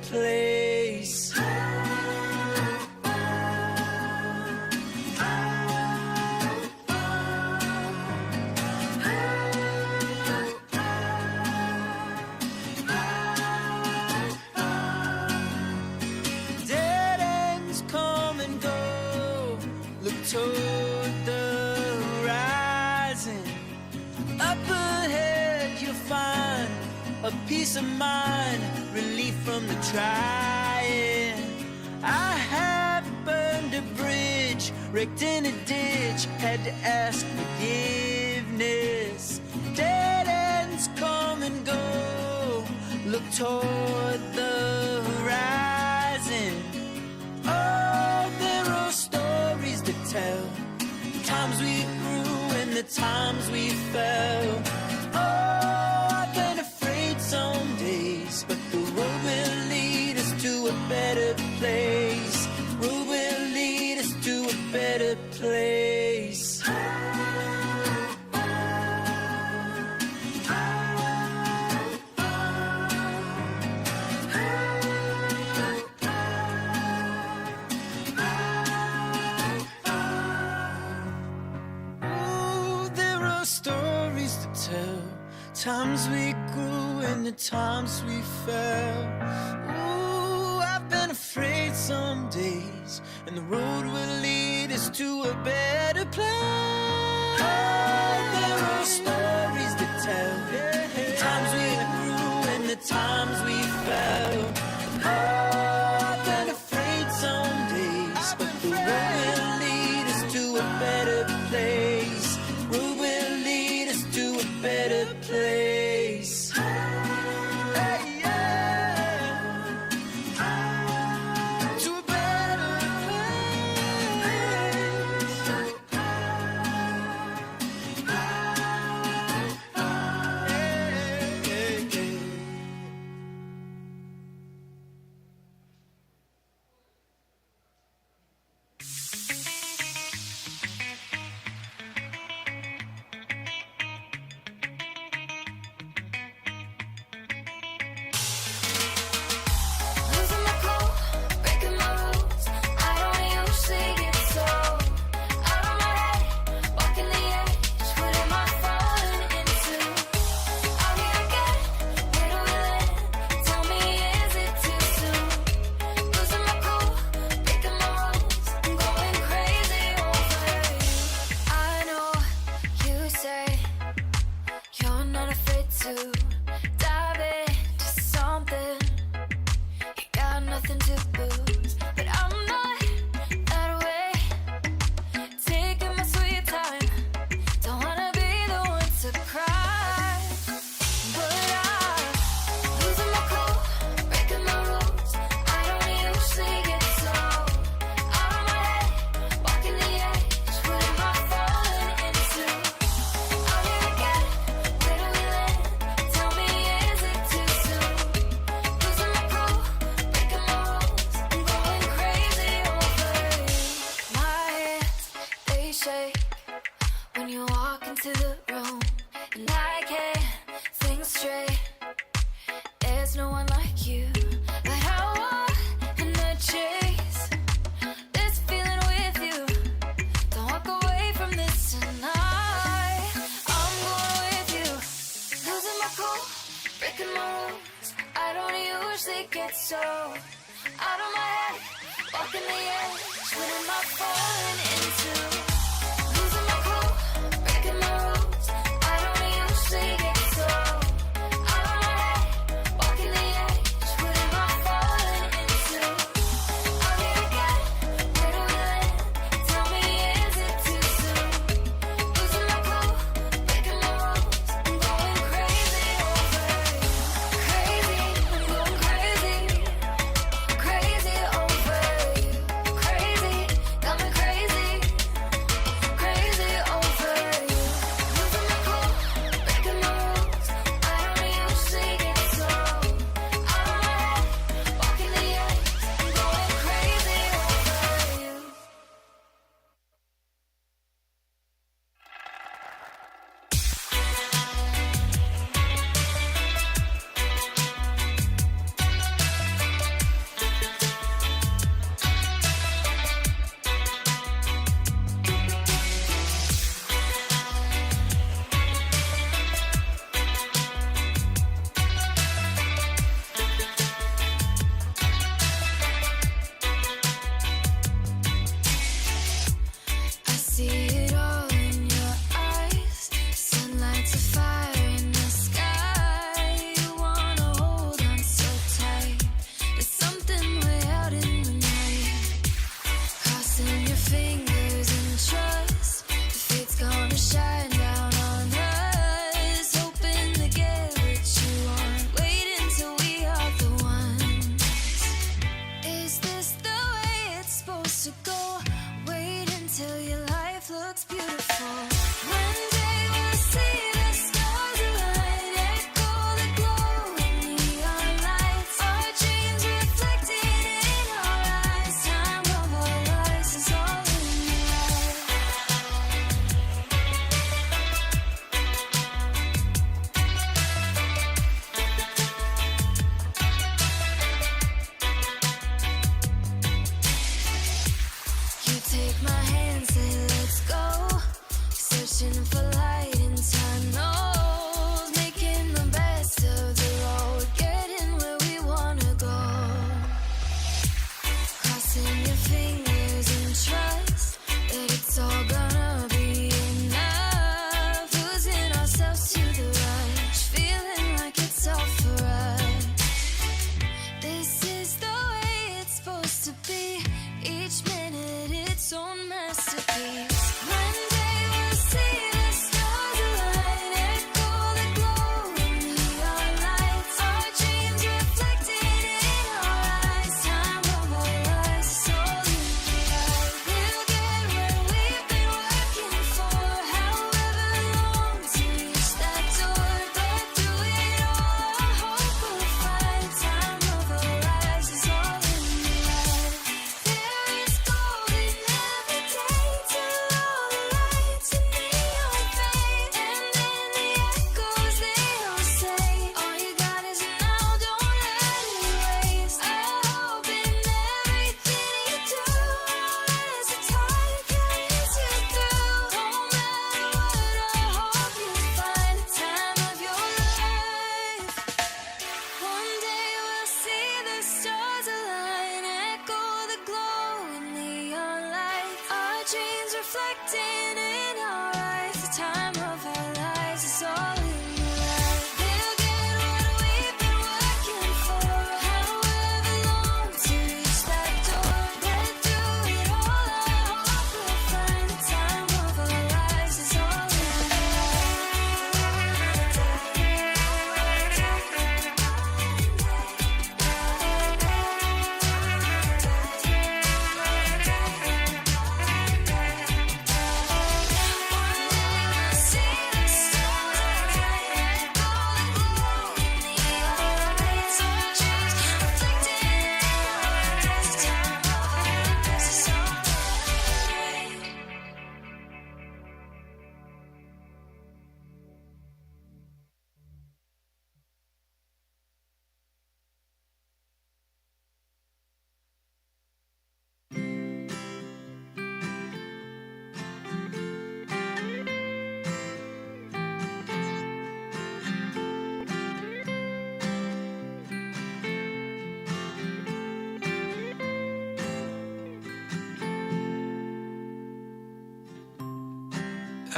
place. Dead ends come and go. Look toward the horizon. Up ahead you'll find a peace of mind, relief from the trying. I have burned a bridge, wrecked in a ditch, had to ask forgiveness. Dead ends come and go. Look toward the horizon. Oh, there are stories to tell. The times we grew and the times we fell. Oh, I've been afraid some days, but the road will lead us to a better place. Road will lead us to a better place. Stories to tell, times we grew and the times we fell. Ooh, I've been afraid some days, and the road will lead us to a better place. Oh, there are stories to tell, times we grew and the times we fell. Oh, I've been afraid some days, but the road will lead us to a better place. Road will lead us to a better place. Hey, yeah. To a better so out of my head, walking the edge. What am I falling into? Losing my cool, breaking my rules. I don't usually get so out of my head, walking the edge. What am I falling into? Are we again? Where do we land? Tell me, is it too soon? Losing my cool, breaking my rules. I'm going crazy over you. Crazy, I'm going crazy. Crazy over you. Crazy, got me crazy.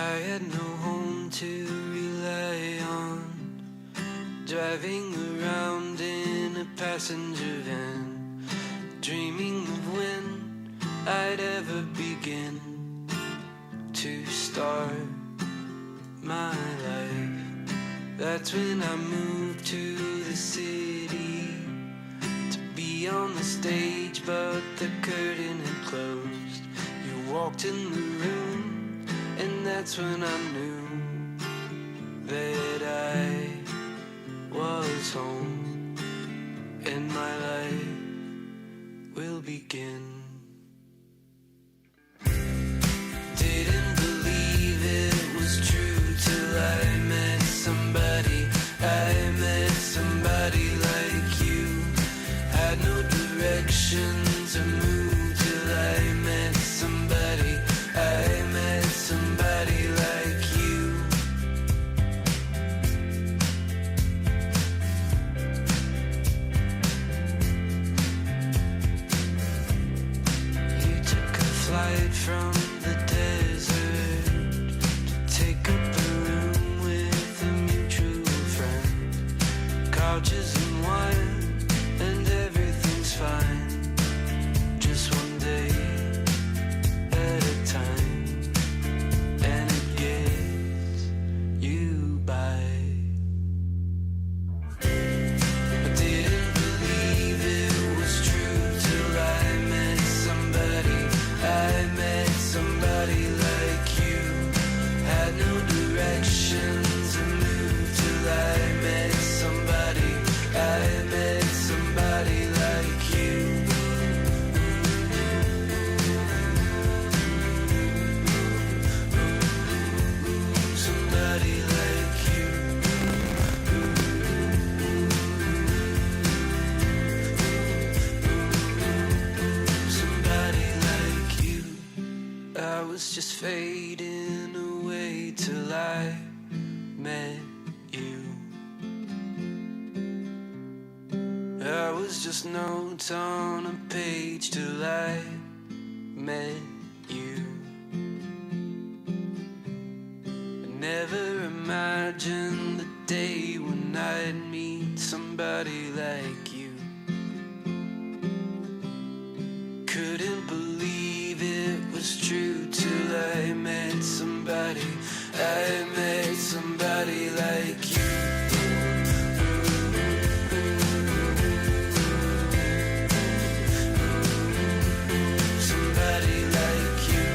I had no home to rely on, driving around in a passenger van, dreaming of when I'd ever begin to start my life. That's when I moved to the city to be on the stage, but the curtain had closed. You walked in the room, and that's when I knew that I was home, and my life will begin. Didn't believe it was true till I met somebody. I met somebody like you. Had no direction to move till I met somebody. I met somebody like you. You took a flight from the desert to take up a room with a mutual friend. Couches and wine and everything's fine. Just one day at a time, and it gets you by. I didn't believe it was true till I met somebody. I met somebody like you. Had no direction to move till I met somebody. I met somebody like you. Somebody like you. Somebody like you. I was just fading away till I met you. I was just notes on a page till I met you. I never imagined the day when I'd meet somebody like you. Couldn't believe it was true till I met somebody. I met somebody like you. Somebody like you.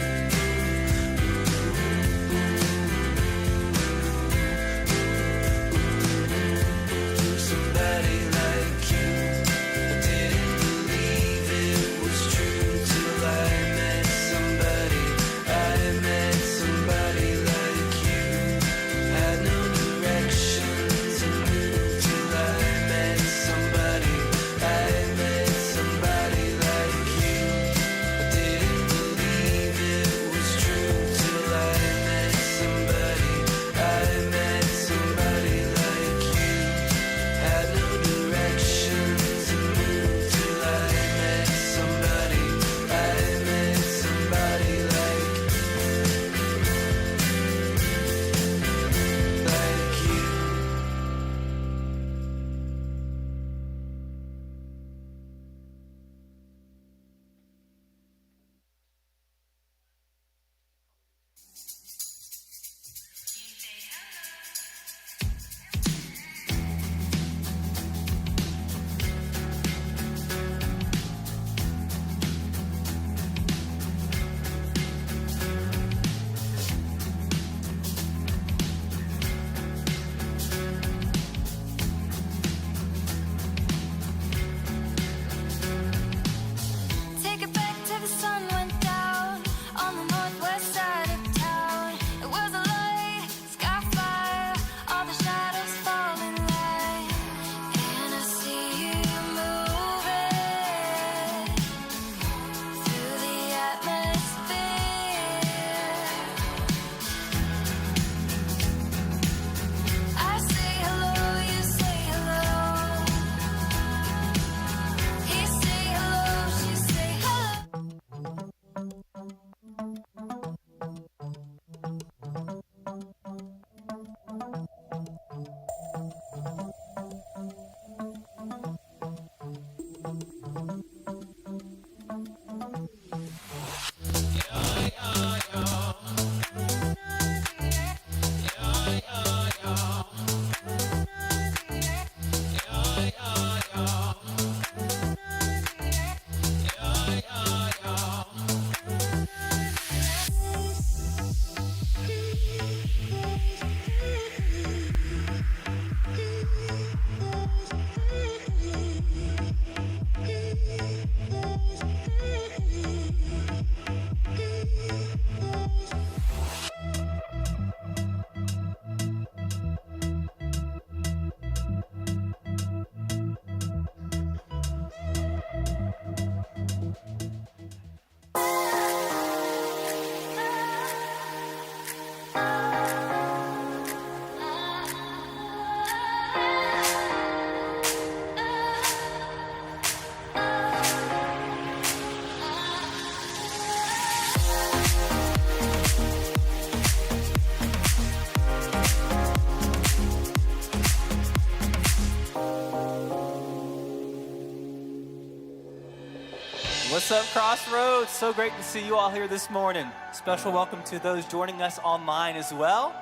What's up, Crossroads? So great to see you all here this morning. Special welcome to those joining us online as well.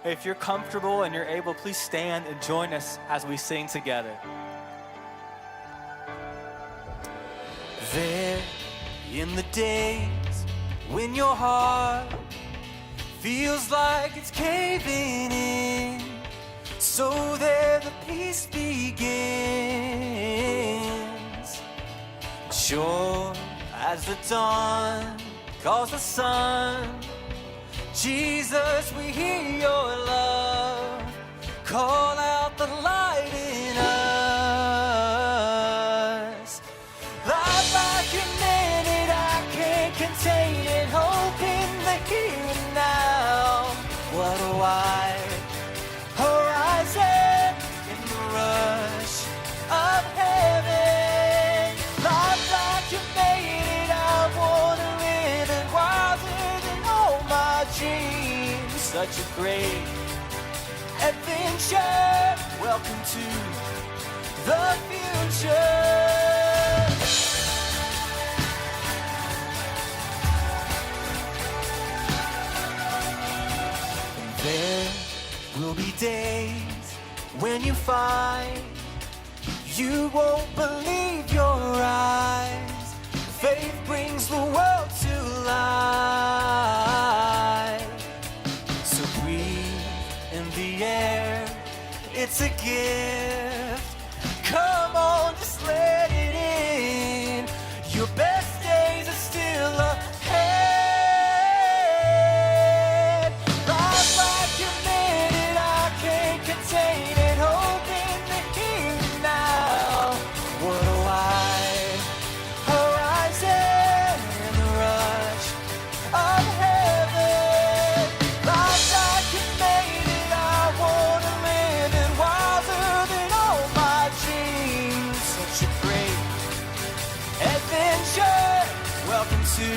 If you're comfortable and you're able, please stand and join us as we sing together. There in the days when your heart feels like it's caving in, so there the peace begins. Sure as the dawn calls the sun, Jesus, we hear your love call out the light in us. Life like a minute, I can't contain it. Hope in the here and now. What a wide horizon in the rush of heaven. Life like a minute, I wanna live it wiser than all my dreams. Such a great adventure. Welcome to the future. There will be days when you find you won't believe your eyes. Faith brings the world to life. So breathe in the air, it's a gift. Come on, just let it in. Your best days are still ahead. Life like a minute, I can't contain it. Hope in the here and now. What a wide horizon in the rush of heaven. Life like a minute, I wanna live it wiser than all my dreams. Such a great adventure. Welcome to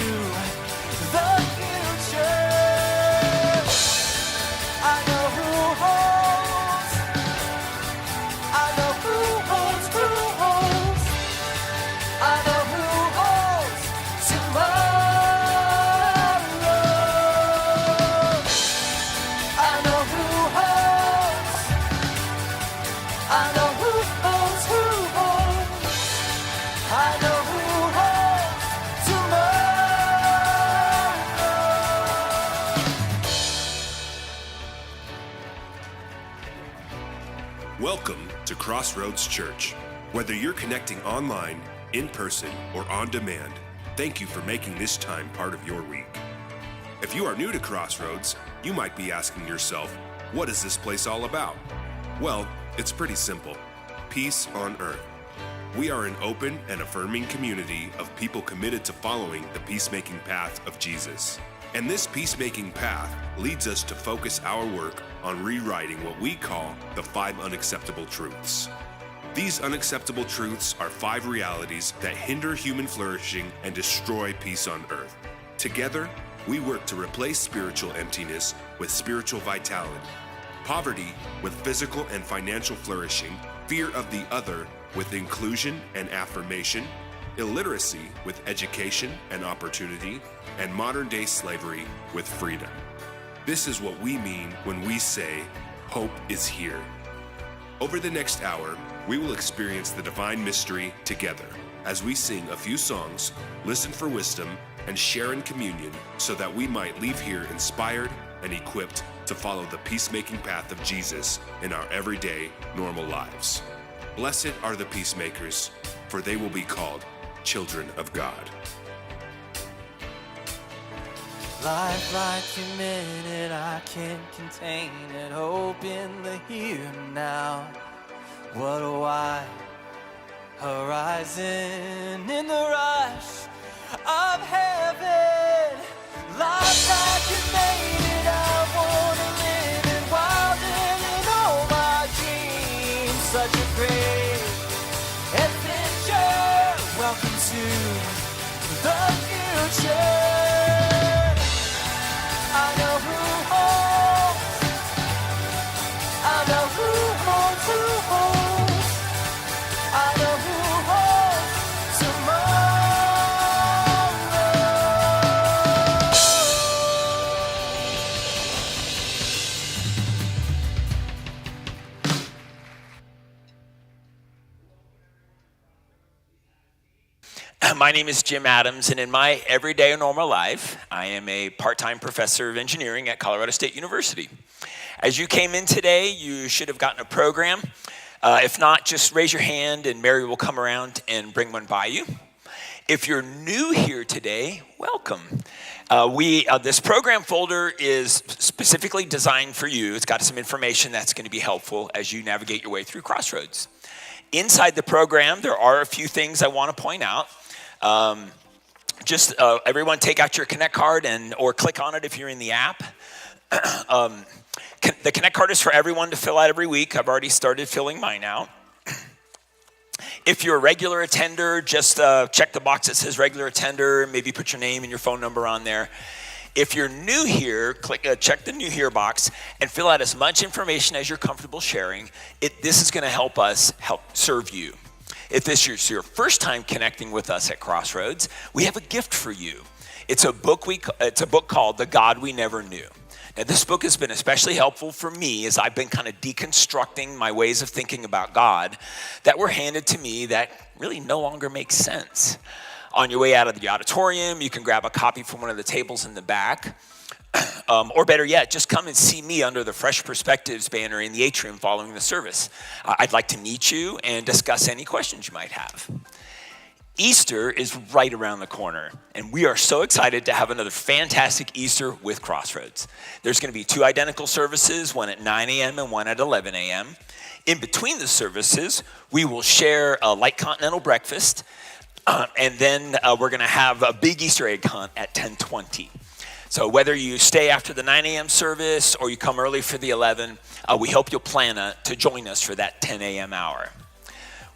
the future. I know who holds. I know who holds. I know who holds tomorrow. I know who holds. I know who holds. I know who holds tomorrow. Welcome to Crossroads Church. Whether you're connecting online, in person, or on demand, thank you for making this time part of your week. If you are new to Crossroads, you might be asking yourself, what is this place all about? Well, it's pretty simple. Peace on earth. We are an open and affirming community of people committed to following the peacemaking path of Jesus. And this peacemaking path leads us to focus our work on rewriting what we call the 5 unacceptable truths. These unacceptable truths are 5 realities that hinder human flourishing and destroy peace on earth. Together, we work to replace spiritual emptiness with spiritual vitality, poverty with physical and financial flourishing, fear of the other with inclusion and affirmation, illiteracy with education and opportunity, and modern-day slavery with freedom. This is what we mean when we say, hope is here. Over the next hour, we will experience the divine mystery together as we sing a few songs, listen for wisdom, and share in communion so that we might leave here inspired and equipped to follow the peacemaking path of Jesus in our everyday, normal lives. Blessed are the peacemakers, for they will be called children of God. Life like a minute, I can't contain it. Hope in the here and now. What a wide horizon in the rush of heaven. Life like a minute, I wanna live it wilder than all my dreams. Such a great adventure. Welcome to the future. I know who holds. I know who holds. I know who holds tomorrow. My name is Jim Adams, and in my everyday normal life, I am a part-time professor of engineering at Colorado State University. As you came in today, you should have gotten a program. If not, just raise your hand and Mary will come around and bring one by you. If you're new here today, welcome. This program folder is specifically designed for you. It's got some information that's going to be helpful as you navigate your way through Crossroads. Inside the program, there are a few things I want to point out. Everyone take out your Connect card or click on it if you're in the app. The Connect card is for everyone to fill out every week. I've already started filling mine out. If you're a regular attender, just check the box that says regular attender, maybe put your name and your phone number on there. If you're new here, check the new here box and fill out as much information as you're comfortable sharing. This is going to help us help serve you. If this is your first time connecting with us at Crossroads, we have a gift for you. It's a book called The God We Never Knew. Now, this book has been especially helpful for me as I've been kind of deconstructing my ways of thinking about God that were handed to me that really no longer make sense. On your way out of the auditorium, you can grab a copy from one of the tables in the back. Or better yet, just come and see me under the Fresh Perspectives banner in the atrium following the service. I'd like to meet you and discuss any questions you might have. Easter is right around the corner, and we are so excited to have another fantastic Easter with Crossroads. There's going to be 2 identical services, one at 9 a.m. and one at 11 a.m. In between the services, we will share a light continental breakfast, and then we're going to have a big Easter egg hunt at 10:20. So whether you stay after the 9 a.m. service or you come early for the 11, we hope you'll plan to join us for that 10 a.m. hour.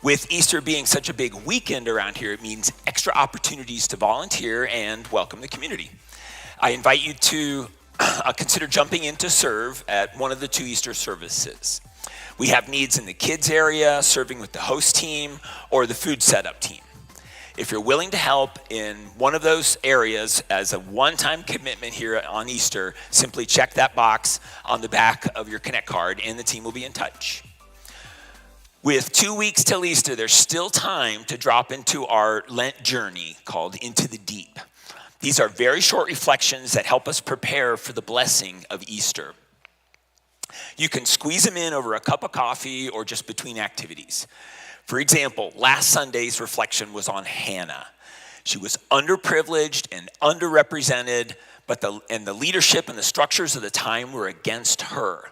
With Easter being such a big weekend around here, it means extra opportunities to volunteer and welcome the community. I invite you to consider jumping in to serve at one of the 2 Easter services. We have needs in the kids area, serving with the host team, or the food setup team. If you're willing to help in one of those areas as a one-time commitment here on Easter, simply check that box on the back of your Connect card and the team will be in touch. With 2 weeks till Easter, there's still time to drop into our Lent journey called Into the Deep. These are very short reflections that help us prepare for the blessing of Easter. You can squeeze them in over a cup of coffee or just between activities. For example, last Sunday's reflection was on Hannah. She was underprivileged and underrepresented, but the leadership and the structures of the time were against her.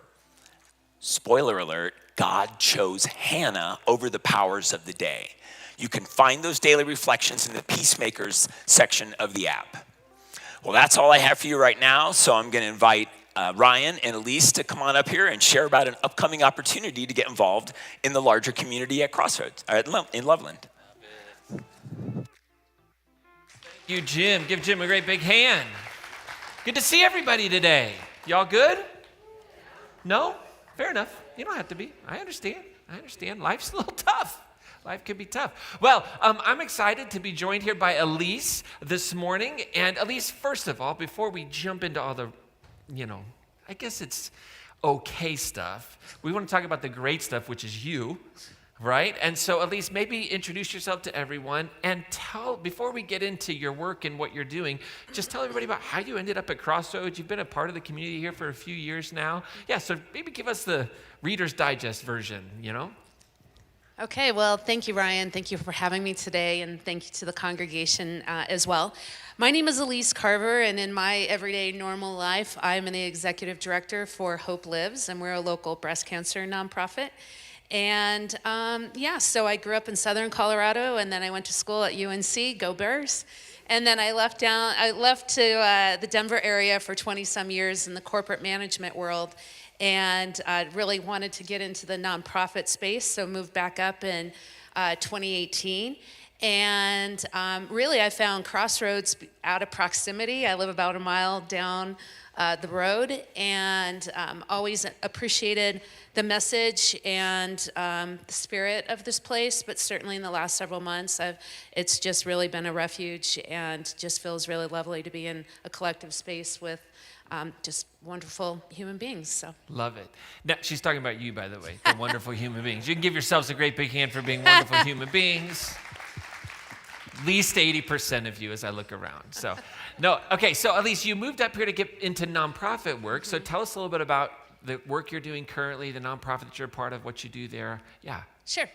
Spoiler alert, God chose Hannah over the powers of the day. You can find those daily reflections in the Peacemakers section of the app. Well, that's all I have for you right now, so I'm going to invite Ryan and Elise to come on up here and share about an upcoming opportunity to get involved in the larger community at Crossroads, in Loveland. Thank you, Jim. Give Jim a great big hand. Good to see everybody today. Y'all good? No? Fair enough. You don't have to be. I understand. Life's a little tough. Life can be tough. Well, I'm excited to be joined here by Elise this morning. And Elise, first of all, before we jump into all the, I guess it's okay stuff, we want to talk about the great stuff, which is you, right? And so, Elise, maybe introduce yourself to everyone and before we get into your work and what you're doing, just tell everybody about how you ended up at Crossroads. You've been a part of the community here for a few years now. Yeah, so maybe give us the Reader's Digest version, Okay, well, thank you, Ryan. Thank you for having me today, and thank you to the congregation as well. My name is Elise Carver, and in my everyday normal life, I'm the executive director for Hope Lives, and we're a local breast cancer nonprofit. And so I grew up in Southern Colorado, and then I went to school at UNC, go Bears. And then I left to the Denver area for 20-some years in the corporate management world, and really wanted to get into the nonprofit space, so moved back up in 2018. And really, I found Crossroads out of proximity. I live about a mile down the road, and always appreciated the message and the spirit of this place, but certainly in the last several months, it's just really been a refuge and just feels really lovely to be in a collective space with just wonderful human beings. So love it. Now, she's talking about you, by the way, the wonderful human beings. You can give yourselves a great big hand for being wonderful human beings. At least 80% of you as I look around. So, no, okay, so Elise, you moved up here to get into nonprofit work. So tell us a little bit about the work you're doing currently, the nonprofit that you're a part of, what you do there. Yeah. Sure.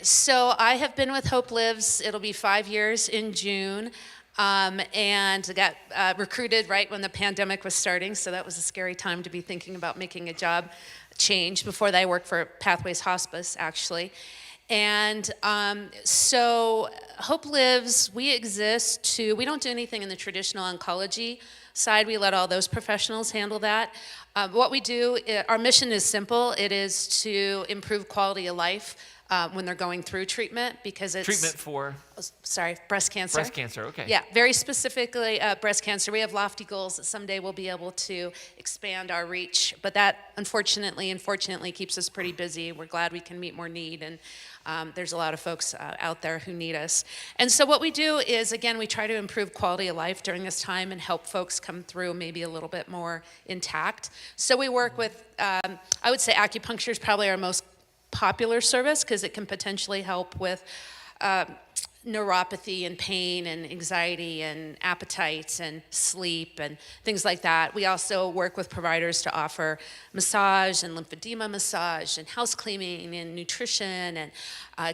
So I have been with Hope Lives. It'll be 5 years in June. And got recruited right when the pandemic was starting. So that was a scary time to be thinking about making a job change. Before that, I worked for Pathways Hospice, actually. And so Hope Lives, we don't do anything in the traditional oncology side. We let all those professionals handle that. What we do, our mission is simple. It is to improve quality of life when they're going through treatment, because it's... Treatment for? Breast cancer. Breast cancer, okay. Yeah, very specifically breast cancer. We have lofty goals that someday we'll be able to expand our reach, but that unfortunately keeps us pretty busy. We're glad we can meet more need, and there's a lot of folks out there who need us. And so what we do is, again, we try to improve quality of life during this time and help folks come through maybe a little bit more intact. So we work with, I would say acupuncture is probably our most popular service, because it can potentially help with neuropathy and pain and anxiety and appetite and sleep and things like that. We also work with providers to offer massage and lymphedema massage and house cleaning and nutrition and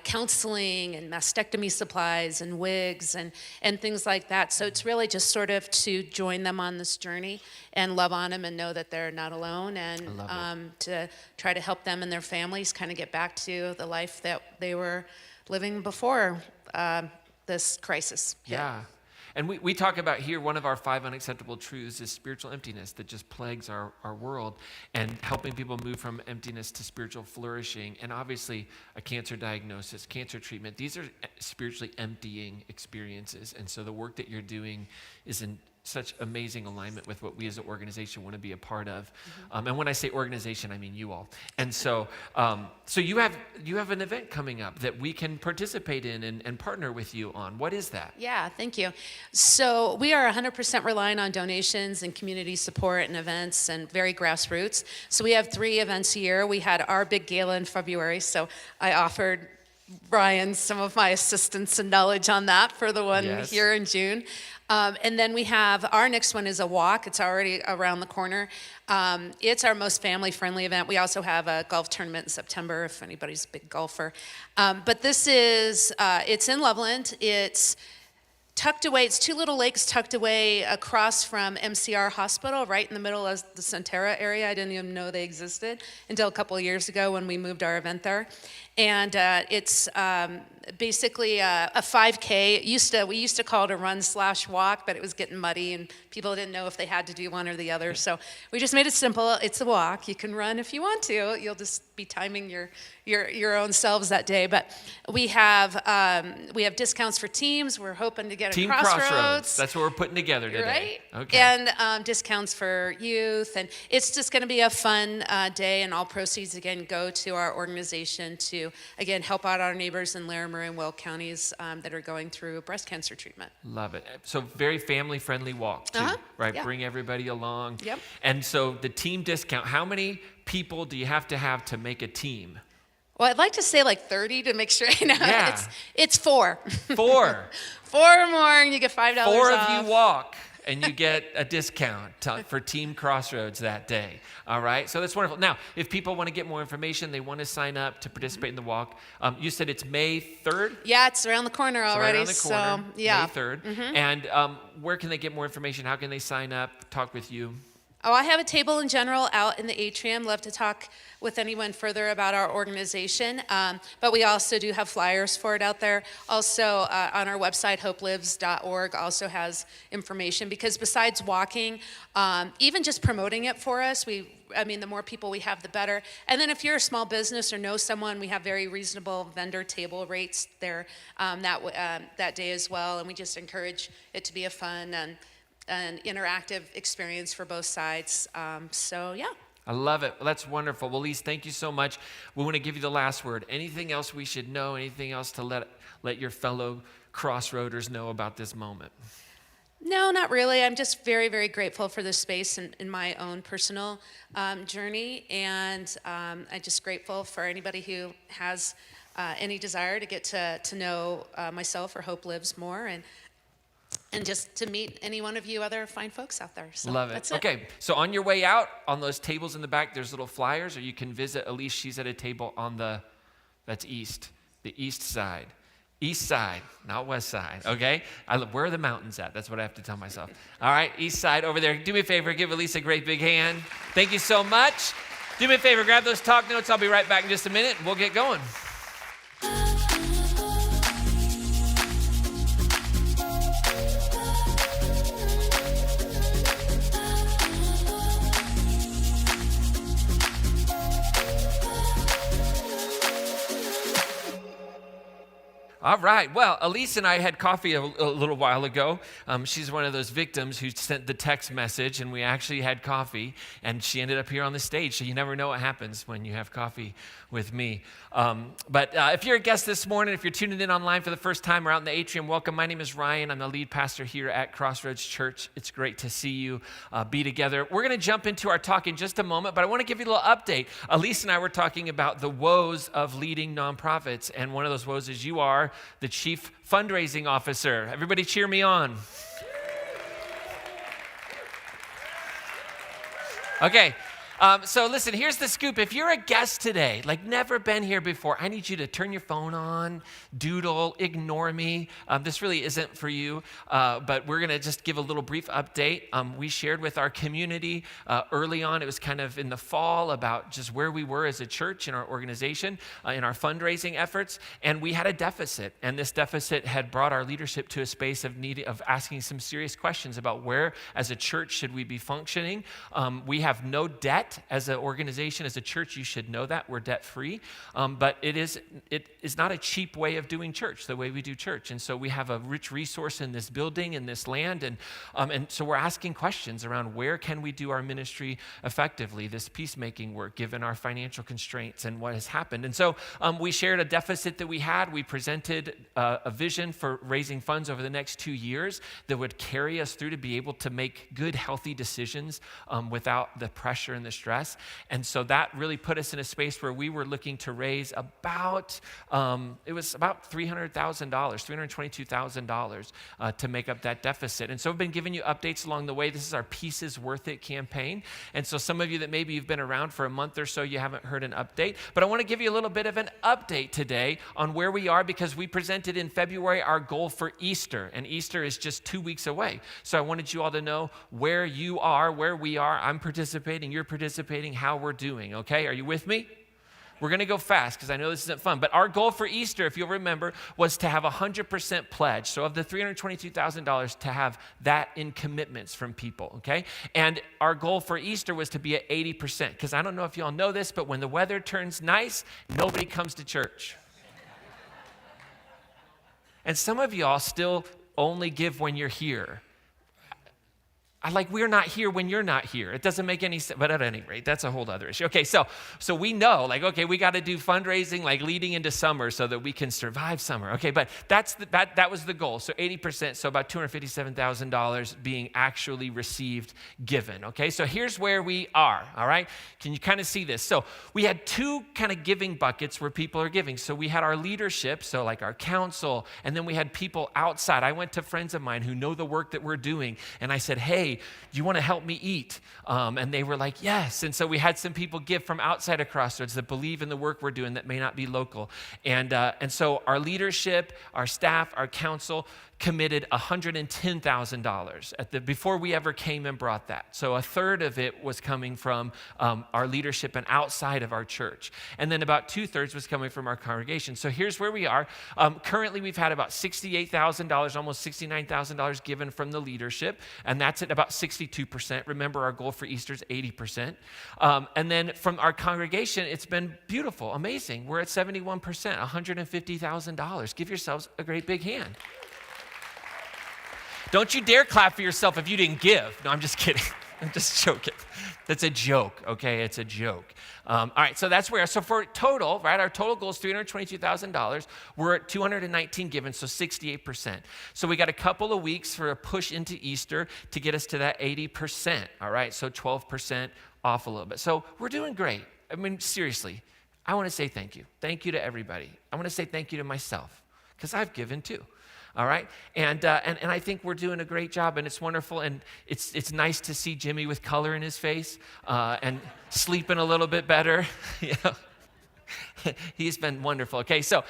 counseling and mastectomy supplies and wigs and things like that. So it's really just sort of to join them on this journey and love on them and know that they're not alone, and to try to help them and their families kind of get back to the life that they were living before this crisis. Yeah. And we talk about here, one of our 5 unacceptable truths is spiritual emptiness that just plagues our world, and helping people move from emptiness to spiritual flourishing. And obviously a cancer diagnosis, cancer treatment, these are spiritually emptying experiences. And so the work that you're doing is in such amazing alignment with what we as an organization want to be a part of. And when I say organization, I mean you all. And so so you have an event coming up that we can participate in and partner with you on. What is that? Yeah, thank you. So we are 100% relying on donations and community support and events, and very grassroots. So we have 3 events a year. We had our big gala in February, so I offered Brian some of my assistance and knowledge on that for the one here in June. And then we have, our next one is a walk. It's already around the corner. It's our most family-friendly event. We also have a golf tournament in September, if anybody's a big golfer. But this is, it's in Loveland. It's tucked away, it's 2 little lakes tucked away across from MCR Hospital, right in the middle of the Centera area. I didn't even know they existed until a couple of years ago when we moved our event there. And it's basically a 5K. We used to call it a run/walk, but it was getting muddy and people didn't know if they had to do one or the other. So we just made it simple. It's a walk. You can run if you want to. You'll just be timing your own selves that day. But we have discounts for teams. We're hoping to get Team a Crossroads. That's what we're putting together today. Right? Okay. And discounts for youth. And it's just going to be a fun day, and all proceeds, again, go to our organization to, again, help out our neighbors in Larimer and Will counties that are going through breast cancer treatment. Love it. So very family-friendly walk, too, right? Yeah. Bring everybody along. Yep. And so the team discount, how many people do you have to make a team? Well, I'd like to say like 30 to make sure. Yeah. It's 4. 4. 4 or more, and you get $5 off. 4 of you walk, and you get a discount for Team Crossroads that day. All right? So that's wonderful. Now, if people want to get more information, they want to sign up to participate in the walk, you said it's May 3rd? Yeah, it's around the corner already. It's right around the corner, so, yeah. May 3rd. And where can they get more information? How can they sign up, talk with you? Oh, I have a table in general out in the atrium. Love to talk with anyone further about our organization. But we also do have flyers for it out there. Also, on our website, hopelives.org, also has information. Because besides walking, even just promoting it for us, the more people we have, the better. And then if you're a small business or know someone, we have very reasonable vendor table rates there that day as well. And we just encourage it to be a fun and an interactive experience for both sides. So, yeah. I love it. Well, that's wonderful. Well, Lise, thank you so much. We want to give you the last word. Anything else we should know? Anything else to let your fellow Crossroaders know about this moment? No, not really. I'm just very, very grateful for this space in my own personal journey. And I'm just grateful for anybody who has any desire to get to know myself or Hope Lives more, and just to meet any one of you other fine folks out there. So Love it. that's Okay, so on your way out, on those tables in the back, there's little flyers, or you can visit Elise. She's at a table on that's east, the east side. East side, not west side, okay? Where are the mountains at? That's what I have to tell myself. All right, east side over there. Do me a favor, give Elise a great big hand. Thank you so much. Do me a favor, grab those talk notes. I'll be right back in just a minute. We'll get going. All right. Well, Elise and I had coffee a little while ago. She's one of those victims who sent the text message, and we actually had coffee, and she ended up here on the stage. So you never know what happens when you have coffee with me. But if you're a guest this morning, if you're tuning in online for the first time or out in the atrium, welcome. My name is Ryan. I'm the lead pastor here at Crossroads Church. It's great to see you be together. We're going to jump into our talk in just a moment, but I want to give you a little update. Elise and I were talking about the woes of leading nonprofits, and one of those woes is you are the chief fundraising officer. Everybody cheer me on. Okay. So listen, here's the scoop. If you're a guest today, like never been here before, I need you to turn your phone on, doodle, ignore me. This really isn't for you, but we're going to just give a little brief update. We shared with our community early on, it was kind of in the fall, about just where we were as a church in our organization, in our fundraising efforts, and we had a deficit. And this deficit had brought our leadership to a space of asking some serious questions about where, as a church, should we be functioning. We have no debt. As an organization, as a church, you should know that we're debt-free, but it is not a cheap way of doing church, the way we do church. And so we have a rich resource in this building, in this land, and so we're asking questions around where can we do our ministry effectively, this peacemaking work, given our financial constraints and what has happened. And so we shared a deficit that we had. We presented a vision for raising funds over the next 2 years that would carry us through to be able to make good, healthy decisions without the pressure and the stress. And so that really put us in a space where we were looking to raise about $300,000, $322,000 to make up that deficit. And so I've been giving you updates along the way. This is our Peace is Worth It campaign. And so some of you that maybe you've been around for a month or so, you haven't heard an update. But I want to give you a little bit of an update today on where we are, because we presented in February our goal for Easter. And Easter is just 2 weeks away. So I wanted you all to know where you are, where we are. I'm participating, you're participating, how we're doing, okay? Are you with me? We're going to go fast because I know this isn't fun. But our goal for Easter, if you'll remember, was to have 100% pledge. So of the $322,000, to have that in commitments from people, okay? And our goal for Easter was to be at 80%. Because I don't know if y'all know this, but when the weather turns nice, nobody comes to church. And some of y'all still only give when you're here. We're not here when you're not here. It doesn't make any sense, but at any rate, that's a whole other issue. Okay, so we know, we got to do fundraising, leading into summer so that we can survive summer. Okay, but that was the goal. So 80%, so about $257,000 being actually received, given. Okay, so here's where we are, all right? Can you kind of see this? So we had two kind of giving buckets where people are giving. So we had our leadership, so our council, and then we had people outside. I went to friends of mine who know the work that we're doing, and I said, hey, do you want to help me eat? And they were like, yes. And so we had some people give from outside of Crossroads that believe in the work we're doing that may not be local. And so our leadership, our staff, our council committed $110,000 before we ever came and brought that. So a third of it was coming from our leadership and outside of our church. And then about 2/3 was coming from our congregation. So here's where we are. Currently, we've had about $68,000, almost $69,000 given from the leadership, and that's at about 62%. Remember, our goal for Easter is 80%. And then from our congregation, it's been beautiful, amazing. We're at 71%, $150,000. Give yourselves a great big hand. Don't you dare clap for yourself if you didn't give. No, I'm just kidding. I'm just joking. That's a joke, okay? It's a joke. All right, so that's where. So for total, right, our total goal is $322,000. We're at 219 given, so 68%. So we got a couple of weeks for a push into Easter to get us to that 80%, all right? So 12% off a little bit. So we're doing great. I mean, seriously. I want to say thank you. Thank you to everybody. I want to say thank you to myself because I've given too. All right, and I think we're doing a great job, and it's wonderful, and it's nice to see Jimmy with color in his face and sleeping a little bit better. You know, he's been wonderful. Okay, so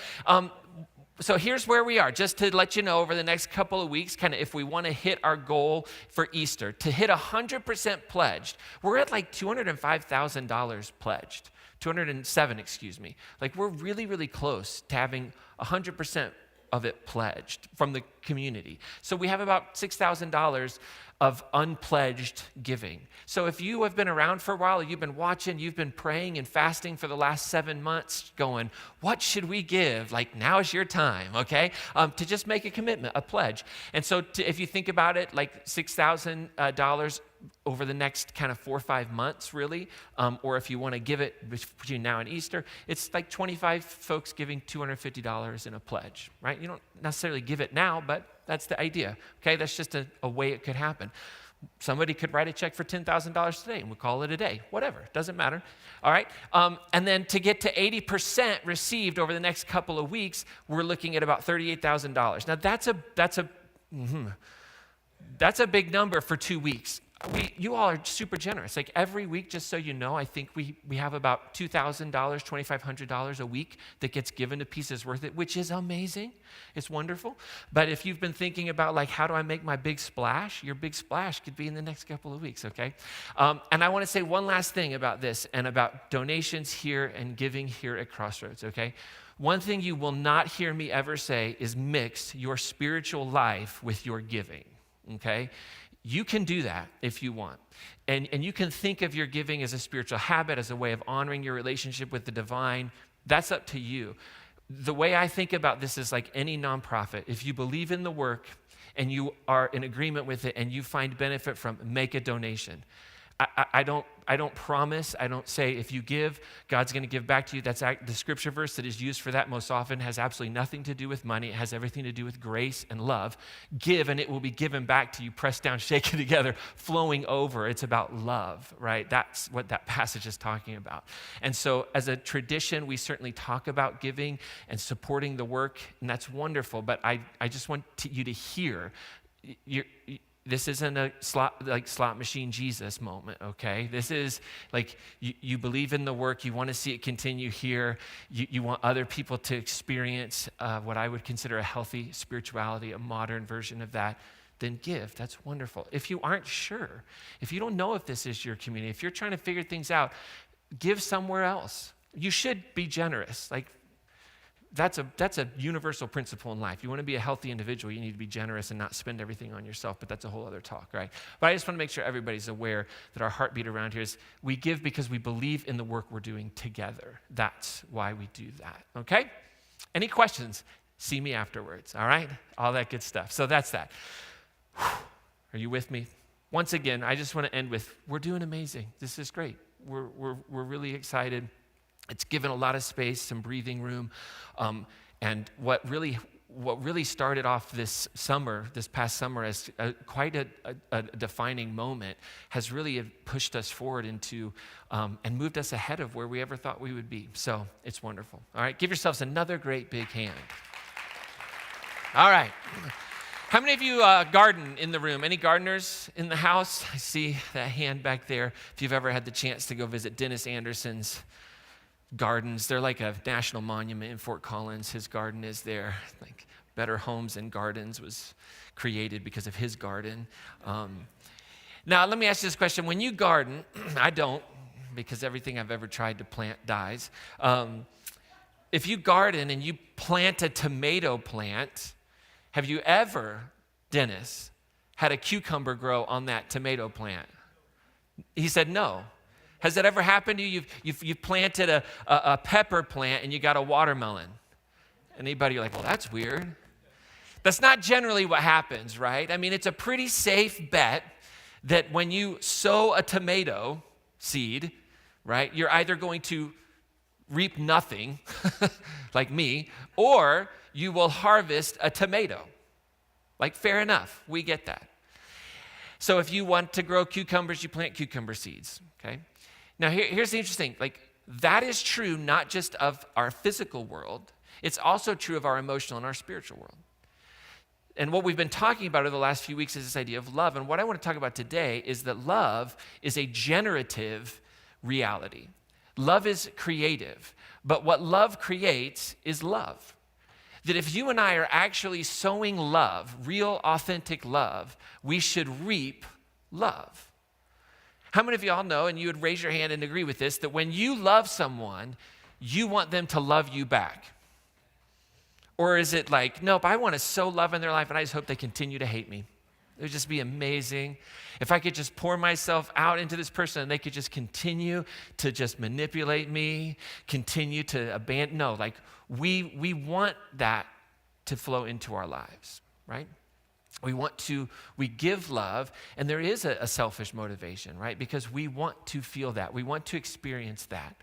here's where we are. Just to let you know, over the next couple of weeks, kind of if we want to hit our goal for Easter, to hit 100% pledged, we're at like $205,000 pledged. 207, excuse me. Like we're really, really close to having 100% of it pledged from the community. So we have about $6,000 of unpledged giving. So if you have been around for a while, you've been watching, you've been praying and fasting for the last 7 months going, what should we give? Like now is your time, okay? To just make a commitment, a pledge. And so if you think about it, like $6,000 over the next kind of 4 or 5 months, really, or if you want to give it between now and Easter, it's like 25 folks giving $250 in a pledge, right? You don't necessarily give it now, but that's the idea, okay? That's just a way it could happen. Somebody could write a check for $10,000 today, and we'll call it a day, whatever, doesn't matter, all right? And then to get to 80% received over the next couple of weeks, we're looking at about $38,000. Now, that's a big number for 2 weeks. You all are super generous. Like every week, just so you know, I think we have about $2,000, $2,500 a week that gets given to Pieces Worth It, which is amazing. It's wonderful. But if you've been thinking about like, how do I make my big splash? Your big splash could be in the next couple of weeks, okay? And I want to say one last thing about this and about donations here and giving here at Crossroads, okay? One thing you will not hear me ever say is mix your spiritual life with your giving, okay? You can do that if you want. And you can think of your giving as a spiritual habit, as a way of honoring your relationship with the divine. That's up to you. The way I think about this is like any nonprofit. If you believe in the work and you are in agreement with it and you find benefit from it, make a donation. I don't promise. I don't say if you give, God's going to give back to you. That's the scripture verse that is used for that most often has absolutely nothing to do with money. It has everything to do with grace and love. Give and it will be given back to you, pressed down, shaken together, flowing over. It's about love, right? That's what that passage is talking about. And so as a tradition, we certainly talk about giving and supporting the work, and that's wonderful. But I just want you to hear this isn't a slot machine Jesus moment, okay? This is like you believe in the work, you want to see it continue here, you want other people to experience what I would consider a healthy spirituality, a modern version of that, then give. That's wonderful. If you aren't sure, if you don't know if this is your community, if you're trying to figure things out, give somewhere else. You should be generous. Like that's a universal principle in life. You want to be a healthy individual, you need to be generous and not spend everything on yourself, but that's a whole other talk, right? But I just want to make sure everybody's aware that our heartbeat around here is we give because we believe in the work we're doing together. That's why we do that, okay? Any questions? See me afterwards, all right? All that good stuff. So that's that. Are you with me? Once again, I just want to end with, we're doing amazing. This is great. We're really excited. It's given a lot of space, some breathing room, and what really started off this past summer, as quite a defining moment, has really pushed us forward into and moved us ahead of where we ever thought we would be. So it's wonderful. All right, give yourselves another great big hand. All right. How many of you garden in the room? Any gardeners in the house? I see that hand back there. If you've ever had the chance to go visit Dennis Anderson's gardens, they're like a national monument in Fort Collins. His garden is there. Like Better Homes and Gardens was created because of his garden. Now, let me ask you this question. When you garden, I don't, because everything I've ever tried to plant dies. If you garden and you plant a tomato plant, have you ever, Dennis, had a cucumber grow on that tomato plant? He said no. Has that ever happened to you? You've planted a pepper plant and you got a watermelon. Anybody like, well, that's weird. That's not generally what happens, right? I mean, it's a pretty safe bet that when you sow a tomato seed, right, you're either going to reap nothing, like me, or you will harvest a tomato. Like, fair enough, we get that. So if you want to grow cucumbers, you plant cucumber seeds, okay? Now, here's the interesting thing. Like, that is true not just of our physical world, it's also true of our emotional and our spiritual world. And what we've been talking about over the last few weeks is this idea of love. And what I want to talk about today is that love is a generative reality. Love is creative, but what love creates is love. That if you and I are actually sowing love, real, authentic love, we should reap love. How many of y'all know, and you would raise your hand and agree with this, that when you love someone, you want them to love you back? Or is it like, nope, I want to sow love in their life and I just hope they continue to hate me? It would just be amazing if I could just pour myself out into this person and they could just continue to just manipulate me, continue to abandon. No, like we want that to flow into our lives, right? We give love, and there is a selfish motivation, right? Because we want to feel that. We want to experience that.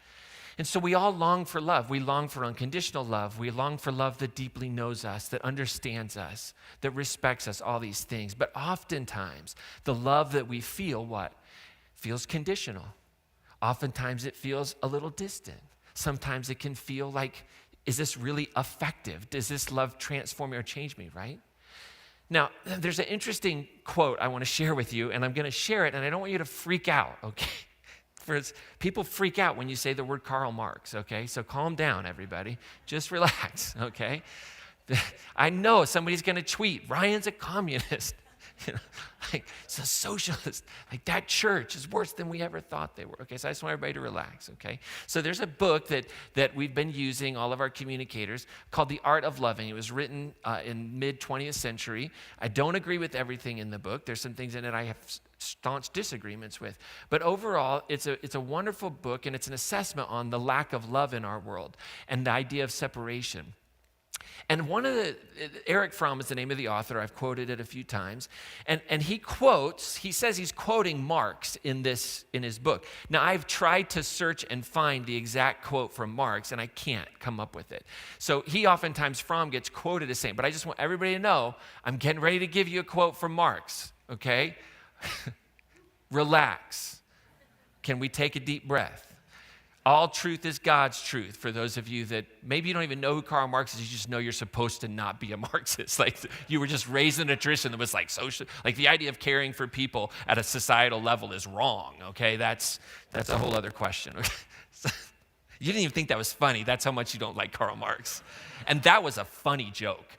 And so we all long for love. We long for unconditional love. We long for love that deeply knows us, that understands us, that respects us, all these things. But oftentimes, the love that we feel, feels conditional. Oftentimes, it feels a little distant. Sometimes it can feel like, is this really effective? Does this love transform me or change me, right? Now, there's an interesting quote I want to share with you, and I'm going to share it, and I don't want you to freak out, okay? People freak out when you say the word Karl Marx, okay? So calm down, everybody. Just relax, okay? I know somebody's going to tweet, Ryan's a communist. Like, it's a socialist. Like, that church is worse than we ever thought they were. Okay, so I just want everybody to relax, okay? So there's a book that we've been using, all of our communicators, called The Art of Loving. It was written in mid-20th century. I don't agree with everything in the book. There's some things in it I have staunch disagreements with. But overall, it's a wonderful book, and it's an assessment on the lack of love in our world and the idea of separation. And Eric Fromm is the name of the author. I've quoted it a few times. And he says he's quoting Marx in his book. Now, I've tried to search and find the exact quote from Marx, and I can't come up with it. So Fromm gets quoted as saying, but I just want everybody to know, I'm getting ready to give you a quote from Marx, okay? Relax. Can we take a deep breath? All truth is God's truth. For those of you that maybe you don't even know who Karl Marx is, you just know you're supposed to not be a Marxist. Like you were just raised in a tradition that was like social. Like the idea of caring for people at a societal level is wrong. Okay, that's a whole other question. Okay? You didn't even think that was funny. That's how much you don't like Karl Marx, and that was a funny joke.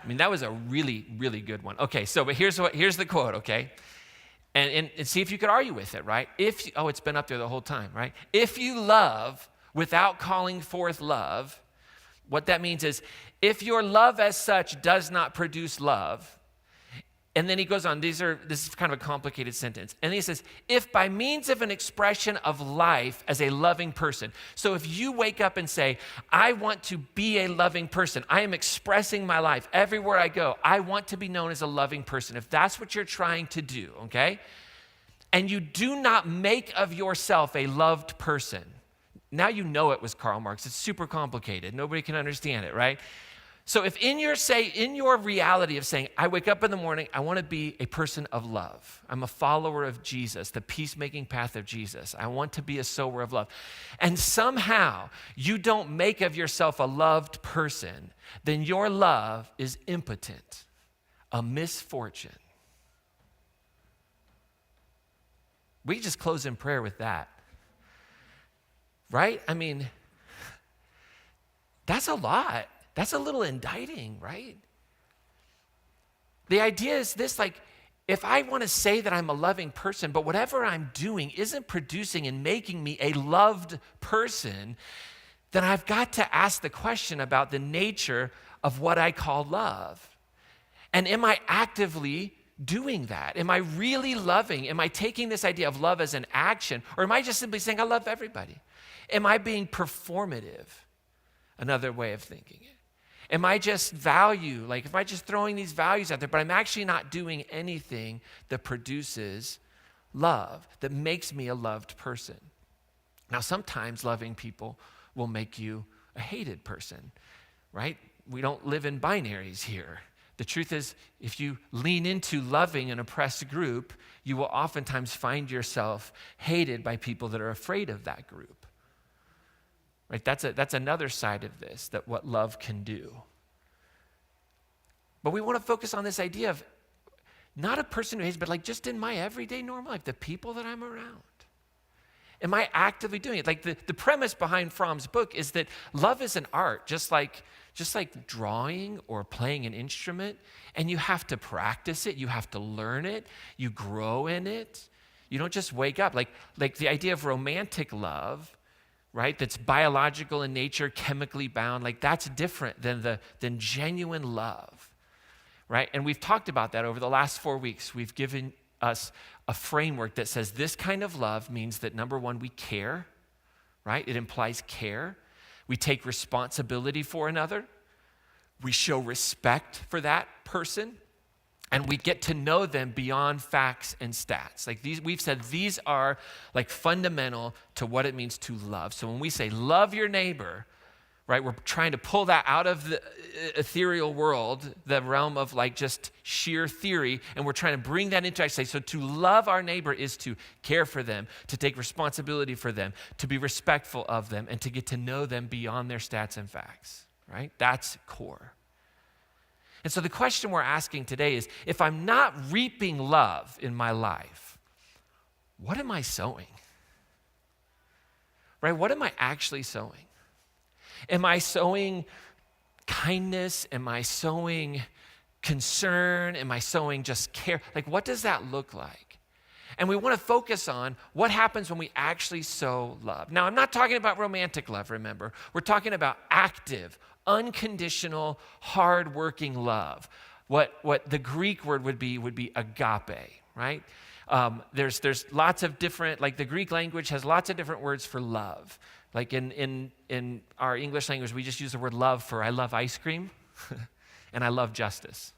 I mean, that was a really, really good one. Okay, but here's the quote. Okay. And see if you could argue with it, right? It's been up there the whole time, right? If you love without calling forth love, what that means is if your love as such does not produce love, and then he goes on, this is kind of a complicated sentence. And he says, if by means of an expression of life as a loving person. So if you wake up and say, I want to be a loving person. I am expressing my life everywhere I go. I want to be known as a loving person. If that's what you're trying to do, okay? And you do not make of yourself a loved person. Now you know it was Karl Marx. It's super complicated. Nobody can understand it, right? So if in your reality of saying, I wake up in the morning, I want to be a person of love. I'm a follower of Jesus, the peacemaking path of Jesus. I want to be a sower of love. And somehow you don't make of yourself a loved person, then your love is impotent, a misfortune. We can just close in prayer with that. Right? I mean, that's a lot. That's a little indicting, right? The idea is this, like, if I want to say that I'm a loving person, but whatever I'm doing isn't producing and making me a loved person, then I've got to ask the question about the nature of what I call love. And am I actively doing that? Am I really loving? Am I taking this idea of love as an action? Or am I just simply saying, I love everybody? Am I being performative? Another way of thinking it. Am I just am I just throwing these values out there, but I'm actually not doing anything that produces love, that makes me a loved person? Now, sometimes loving people will make you a hated person, right? We don't live in binaries here. The truth is, if you lean into loving an oppressed group, you will oftentimes find yourself hated by people that are afraid of that group. right? That's another side of this, that what love can do. But we want to focus on this idea of not a person who hates, but like just in my everyday normal life, the people that I'm around. Am I actively doing it? Like the premise behind Fromm's book is that love is an art, just like drawing or playing an instrument, and you have to practice it, you have to learn it, you grow in it. You don't just wake up. Like the idea of romantic love, right, that's biological in nature, chemically bound, like that's different than genuine love, right? And we've talked about that over the last 4 weeks. We've given us a framework that says this kind of love means that, number one, we care, right? It implies care. We take responsibility for another. We show respect for that person. And we get to know them beyond facts and stats. Like we've said these are like fundamental to what it means to love. So when we say love your neighbor, right, we're trying to pull that out of the ethereal world, the realm of like just sheer theory, and we're trying to bring that into actually. So to love our neighbor is to care for them, to take responsibility for them, to be respectful of them, and to get to know them beyond their stats and facts, right? That's core. And so the question we're asking today is, if I'm not reaping love in my life, what am I sowing? Right? What am I actually sowing? Am I sowing kindness? Am I sowing concern? Am I sowing just care? Like, what does that look like? And we want to focus on what happens when we actually sow love. Now, I'm not talking about romantic love, remember. We're talking about active, unconditional, hard-working love. What the Greek word would be agape, right? There's lots of different, like the Greek language has lots of different words for love. Like in our English language, we just use the word love for I love ice cream and I love justice,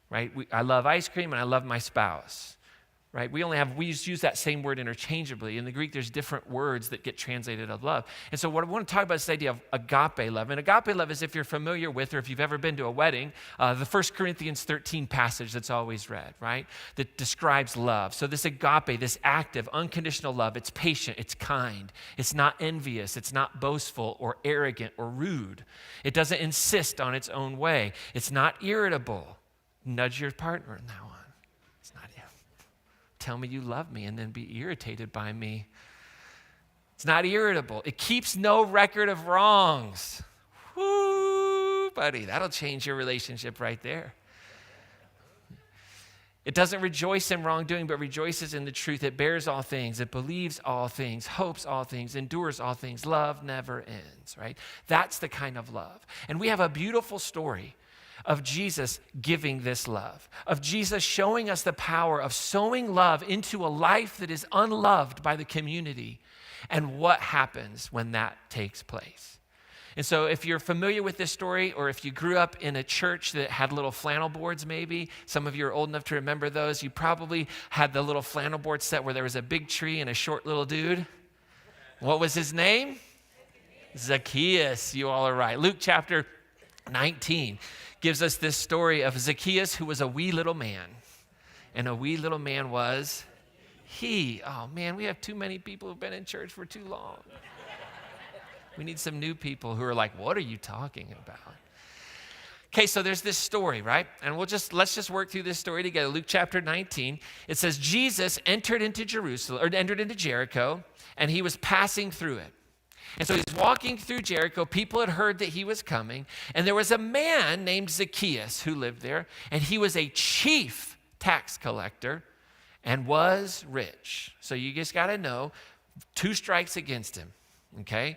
right? I love ice cream and I love my spouse, right? We just use that same word interchangeably. In the Greek, there's different words that get translated of love. And so what I want to talk about is this idea of agape love. And agape love is, if you're familiar with, or if you've ever been to a wedding, the 1 Corinthians 13 passage that's always read, right? That describes love. So this agape, this active, unconditional love, it's patient, it's kind, it's not envious, it's not boastful or arrogant or rude. It doesn't insist on its own way. It's not irritable. Nudge your partner now on. It's not you. Tell me you love me and then be irritated by me. It's not irritable. It keeps no record of wrongs. Woo, buddy, that'll change your relationship right there. It doesn't rejoice in wrongdoing, but rejoices in the truth. It bears all things. It believes all things, hopes all things, endures all things. Love never ends, right? That's the kind of love. And we have a beautiful story of Jesus giving this love, of Jesus showing us the power of sowing love into a life that is unloved by the community, and what happens when that takes place. And so if you're familiar with this story, or if you grew up in a church that had little flannel boards maybe, some of you are old enough to remember those, you probably had the little flannel board set where there was a big tree and a short little dude. What was his name? Zacchaeus. You all are right. Luke chapter 19 gives us this story of Zacchaeus, who was a wee little man. And a wee little man was he. Oh man, we have too many people who've been in church for too long. We need some new people who are like, what are you talking about? Okay, so there's this story, right? And let's just work through this story together. Luke chapter 19, it says, Jesus entered into Jericho, and he was passing through it. And so he's walking through Jericho. People had heard that he was coming. And there was a man named Zacchaeus who lived there. And he was a chief tax collector and was rich. So you just got to know, 2 strikes against him, okay?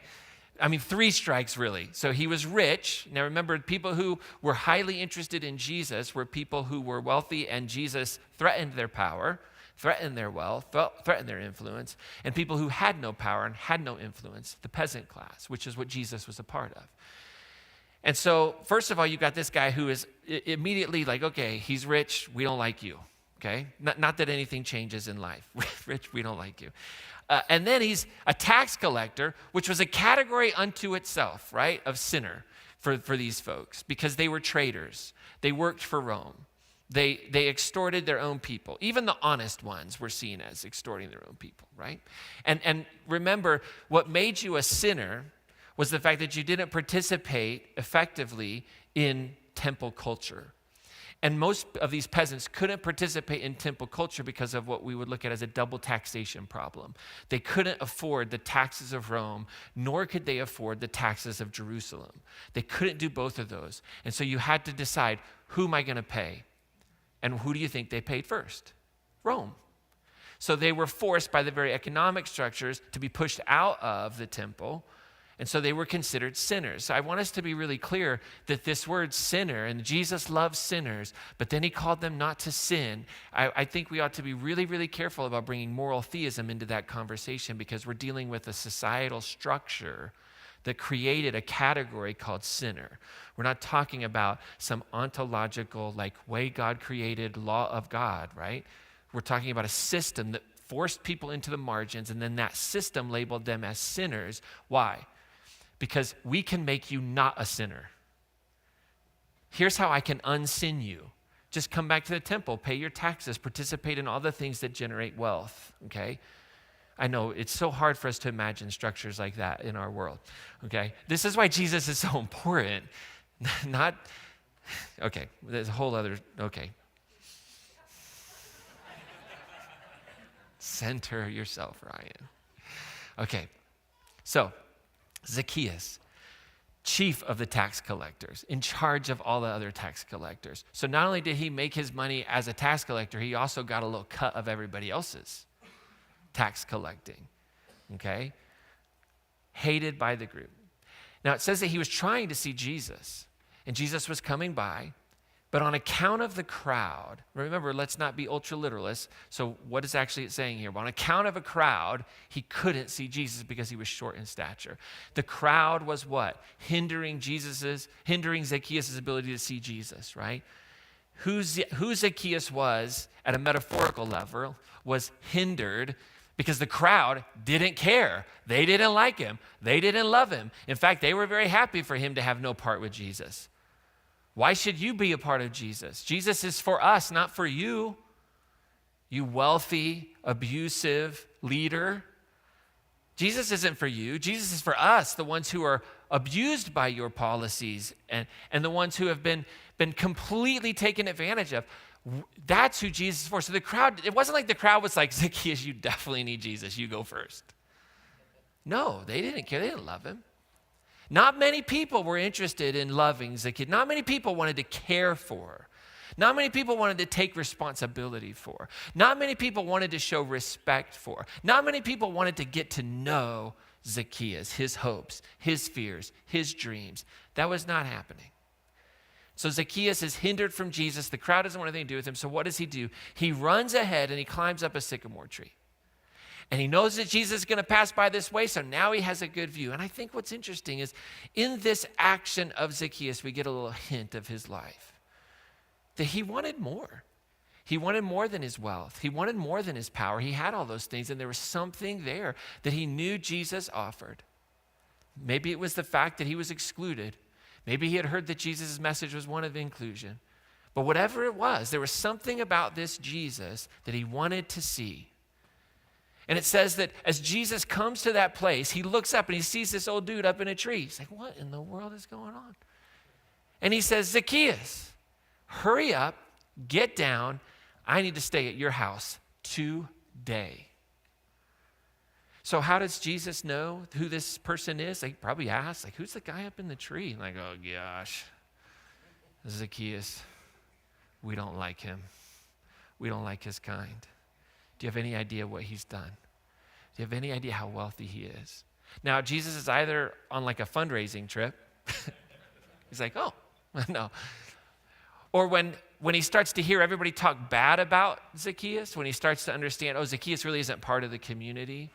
3 strikes really. So he was rich. Now remember, people who were highly interested in Jesus were people who were wealthy, and Jesus threatened their power, threatened their wealth, threatened their influence, and people who had no power and had no influence, the peasant class, which is what Jesus was a part of. And so, first of all, you got this guy who is immediately like, okay, he's rich, we don't like you, okay? Not that anything changes in life. Rich, we don't like you. And then he's a tax collector, which was a category unto itself, right, of sinner for these folks, because they were traitors. They worked for Rome. They extorted their own people. Even the honest ones were seen as extorting their own people, right? And remember, what made you a sinner was the fact that you didn't participate effectively in temple culture. And most of these peasants couldn't participate in temple culture because of what we would look at as a double taxation problem. They couldn't afford the taxes of Rome, nor could they afford the taxes of Jerusalem. They couldn't do both of those. And so you had to decide, who am I going to pay? And who do you think they paid first? Rome. So they were forced by the very economic structures to be pushed out of the temple. And so they were considered sinners. So I want us to be really clear that this word sinner, and Jesus loves sinners, but then he called them not to sin. I think we ought to be really, really careful about bringing moral theism into that conversation, because we're dealing with a societal structure that created a category called sinner. We're not talking about some ontological, like, way God created, law of God, right? We're talking about a system that forced people into the margins, and then that system labeled them as sinners. Why? Because we can make you not a sinner. Here's how I can unsin you. Just come back to the temple, pay your taxes, participate in all the things that generate wealth, okay? I know it's so hard for us to imagine structures like that in our world, okay? This is why Jesus is so important. Okay, there's a whole other, okay. Center yourself, Ryan. Okay, so Zacchaeus, chief of the tax collectors, in charge of all the other tax collectors. So not only did he make his money as a tax collector, he also got a little cut of everybody else's tax collecting, okay? Hated by the group. Now it says that he was trying to see Jesus, and Jesus was coming by, but on account of the crowd, remember, let's not be ultra literalists. So what is actually it saying here? Well, on account of a crowd, he couldn't see Jesus because he was short in stature. The crowd was what? Hindering Zacchaeus' ability to see Jesus, right? Who Zacchaeus was at a metaphorical level was hindered because the crowd didn't care. They didn't like him. They didn't love him. In fact, they were very happy for him to have no part with Jesus. Why should you be a part of Jesus? Jesus is for us, not for you, you wealthy, abusive leader. Jesus isn't for you. Jesus is for us, the ones who are abused by your policies and the ones who have been completely taken advantage of. That's who Jesus is for. So the crowd, it wasn't like the crowd was like, Zacchaeus, you definitely need Jesus. You go first. No, they didn't care. They didn't love him. Not many people were interested in loving Zacchaeus. Not many people wanted to care for. Not many people wanted to take responsibility for. Not many people wanted to show respect for. Not many people wanted to get to know Zacchaeus, his hopes, his fears, his dreams. That was not happening. So Zacchaeus is hindered from Jesus. The crowd doesn't want anything to do with him. So what does he do? He runs ahead and he climbs up a sycamore tree. And he knows that Jesus is going to pass by this way, so now he has a good view. And I think what's interesting is in this action of Zacchaeus, we get a little hint of his life. That he wanted more. He wanted more than his wealth. He wanted more than his power. He had all those things, and there was something there that he knew Jesus offered. Maybe it was the fact that he was excluded. Maybe he had heard that Jesus' message was one of inclusion. But whatever it was, there was something about this Jesus that he wanted to see. And it says that as Jesus comes to that place, he looks up and he sees this old dude up in a tree. He's like, what in the world is going on? And he says, Zacchaeus, hurry up, get down. I need to stay at your house today. So how does Jesus know who this person is? He probably asks, like, who's the guy up in the tree? And like, oh gosh, Zacchaeus, we don't like him. We don't like his kind. Do you have any idea what he's done? Do you have any idea how wealthy he is? Now, Jesus is either on like a fundraising trip. He's like, oh, no. Or when he starts to hear everybody talk bad about Zacchaeus, when he starts to understand, oh, Zacchaeus really isn't part of the community,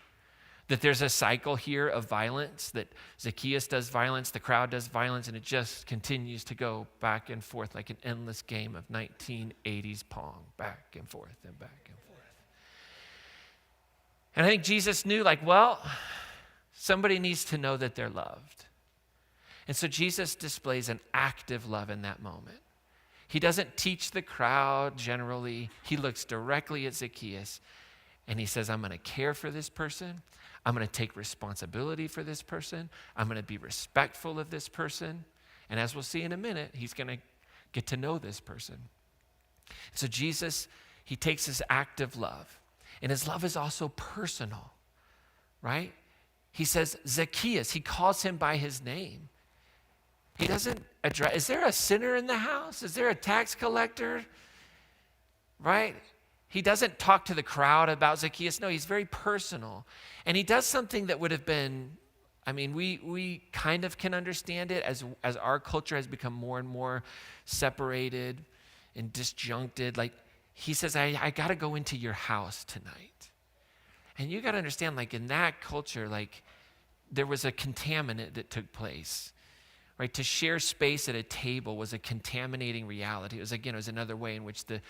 that there's a cycle here of violence, that Zacchaeus does violence, the crowd does violence, and it just continues to go back and forth like an endless game of 1980s Pong, back and forth and back and forth. And I think Jesus knew, like, well, somebody needs to know that they're loved. And so Jesus displays an active love in that moment. He doesn't teach the crowd generally. He looks directly at Zacchaeus and he says, I'm going to care for this person. I'm going to take responsibility for this person. I'm going to be respectful of this person. And as we'll see in a minute, he's going to get to know this person. So Jesus, he takes his act of love. And his love is also personal, right? He says, Zacchaeus, he calls him by his name. He doesn't address, is there a sinner in the house? Is there a tax collector? Right? He doesn't talk to the crowd about Zacchaeus. No, he's very personal. And he does something that would have been, I mean, we kind of can understand it as our culture has become more and more separated and disjuncted. Like, he says, I got to go into your house tonight. And you got to understand, like, in that culture, like, there was a contaminant that took place. Right, to share space at a table was a contaminating reality. It was another way in which the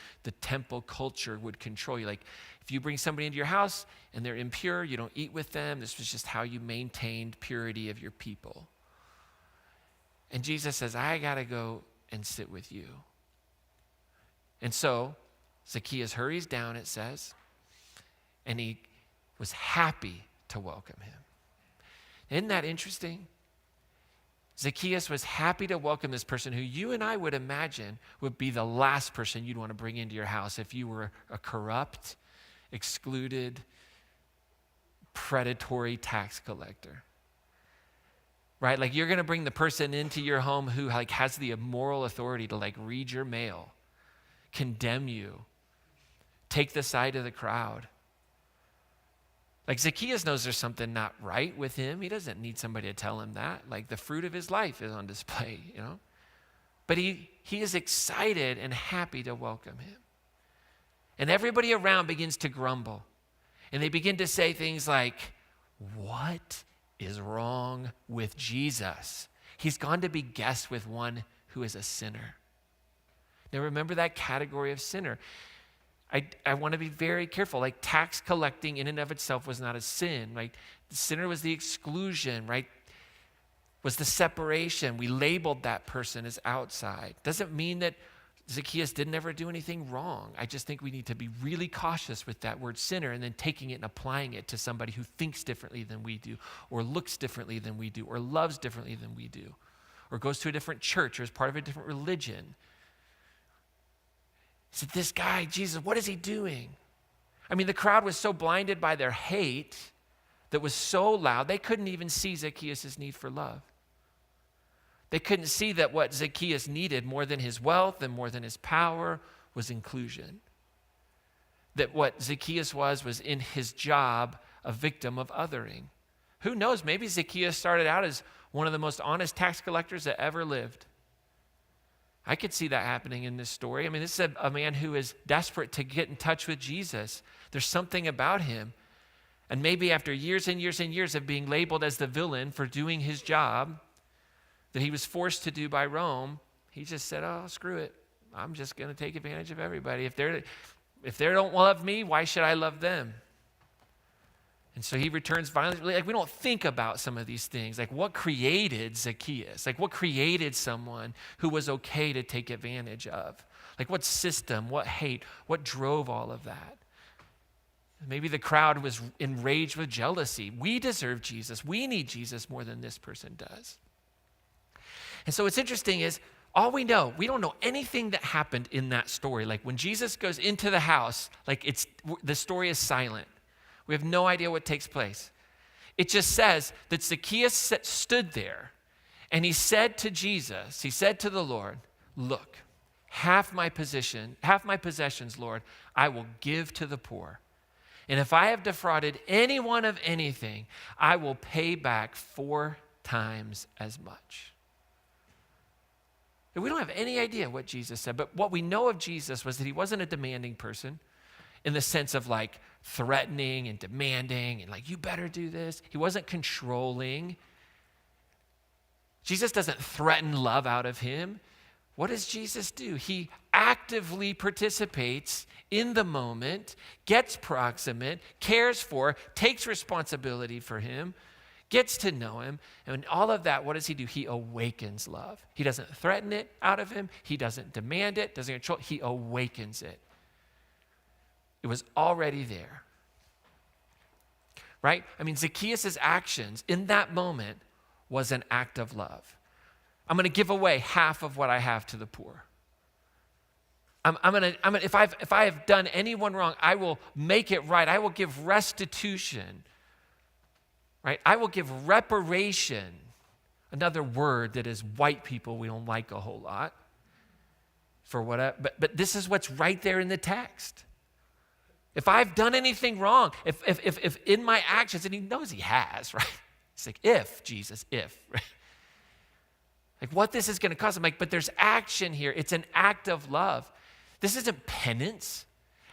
temple culture would control you. Like, if you bring somebody into your house and they're impure, you don't eat with them. This was just how you maintained purity of your people. And Jesus says, I got to go and sit with you. And so Zacchaeus hurries down, it says, and he was happy to welcome him. Isn't that interesting? Zacchaeus was happy to welcome this person who you and I would imagine would be the last person you'd want to bring into your house if you were a corrupt, excluded, predatory tax collector. Right? Like, you're going to bring the person into your home who, like, has the moral authority to, like, read your mail, condemn you, take the side of the crowd. Like, Zacchaeus knows there's something not right with him. He doesn't need somebody to tell him that. Like, the fruit of his life is on display, you know. But he is excited and happy to welcome him. And everybody around begins to grumble. And they begin to say things like, what is wrong with Jesus? He's gone to be guest with one who is a sinner. Now, remember that category of sinner. I want to be very careful. Like, tax collecting in and of itself was not a sin. Right? The sinner was the exclusion, right? Was the separation. We labeled that person as outside. Doesn't mean that Zacchaeus didn't ever do anything wrong. I just think we need to be really cautious with that word sinner and then taking it and applying it to somebody who thinks differently than we do, or looks differently than we do, or loves differently than we do, or goes to a different church, or is part of a different religion. He said, this guy, Jesus, what is he doing? I mean, the crowd was so blinded by their hate that was so loud, they couldn't even see Zacchaeus' need for love. They couldn't see that what Zacchaeus needed more than his wealth and more than his power was inclusion. That what Zacchaeus was in his job a victim of othering. Who knows, maybe Zacchaeus started out as one of the most honest tax collectors that ever lived. I could see that happening in this story. I mean, this is a man who is desperate to get in touch with Jesus. There's something about him. And maybe after years and years and years of being labeled as the villain for doing his job that he was forced to do by Rome, he just said, oh, screw it. I'm just going to take advantage of everybody. If they don't love me, why should I love them? And so he returns violently. Like, we don't think about some of these things. Like, what created Zacchaeus? Like, what created someone who was okay to take advantage of? Like, what system, what hate, what drove all of that? Maybe the crowd was enraged with jealousy. We deserve Jesus. We need Jesus more than this person does. And so what's interesting is, all we don't know anything that happened in that story. Like, when Jesus goes into the house, like, the story is silent. We have no idea what takes place. It just says that Zacchaeus stood there and he said to Jesus, he said to the Lord, look, half my possessions, Lord, I will give to the poor. And if I have defrauded anyone of anything, I will pay back 4 times as much. And we don't have any idea what Jesus said, but what we know of Jesus was that he wasn't a demanding person in the sense of like threatening and demanding and like, you better do this. He wasn't controlling. Jesus doesn't threaten love out of him. What does Jesus do? He actively participates in the moment, gets proximate, cares for, takes responsibility for him, gets to know him, and all of that, what does he do? He awakens love. He doesn't threaten it out of him. He doesn't demand it, doesn't control it. He awakens it. It was already there. Right? I mean, Zacchaeus' actions in that moment was an act of love. I'm going to give away half of what I have to the poor. If I have done anyone wrong, I will make it right. I will give restitution. Right? I will give reparation. Another word that as white people we don't like a whole lot. For whatever, but this is what's right there in the text. If I've done anything wrong, if in my actions, and he knows he has, right? It's like, if, Jesus, if. Right? Like what this is going to cost. I'm like, but there's action here. It's an act of love. This isn't penance.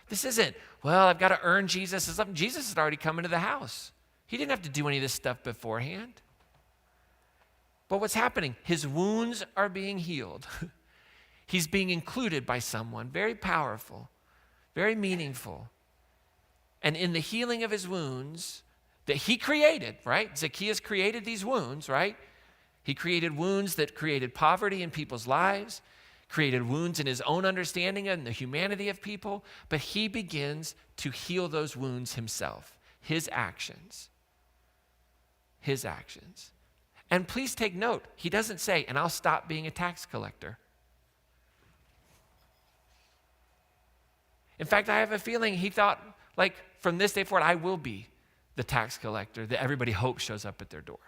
This isn't, well, I've got to earn Jesus. Jesus had already come into the house. He didn't have to do any of this stuff beforehand. But what's happening? His wounds are being healed. He's being included by someone very powerful, very meaningful. And in the healing of his wounds that he created, right? Zacchaeus created these wounds, right? He created wounds that created poverty in people's lives, created wounds in his own understanding and the humanity of people, but he begins to heal those wounds himself, his actions. His actions. And please take note, he doesn't say, and I'll stop being a tax collector. In fact, I have a feeling he thought, like, from this day forward, I will be the tax collector that everybody hopes shows up at their door.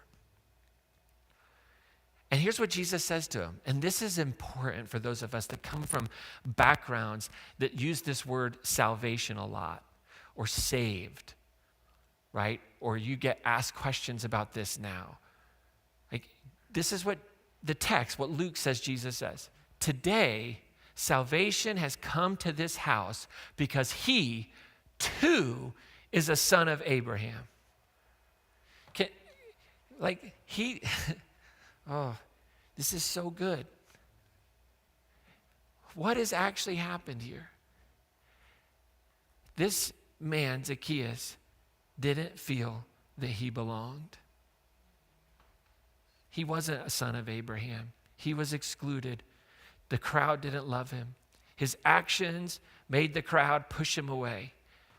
And here's what Jesus says to him, and this is important for those of us that come from backgrounds that use this word salvation a lot, or saved, right? Or you get asked questions about this now. Like, this is what the text, what Luke says Jesus says. Today, salvation has come to this house because he, too, is a son of Abraham. Oh, this is so good. What has actually happened here? This man, Zacchaeus, didn't feel that he belonged. He wasn't a son of Abraham. He was excluded. The crowd didn't love him. His actions made the crowd push him away.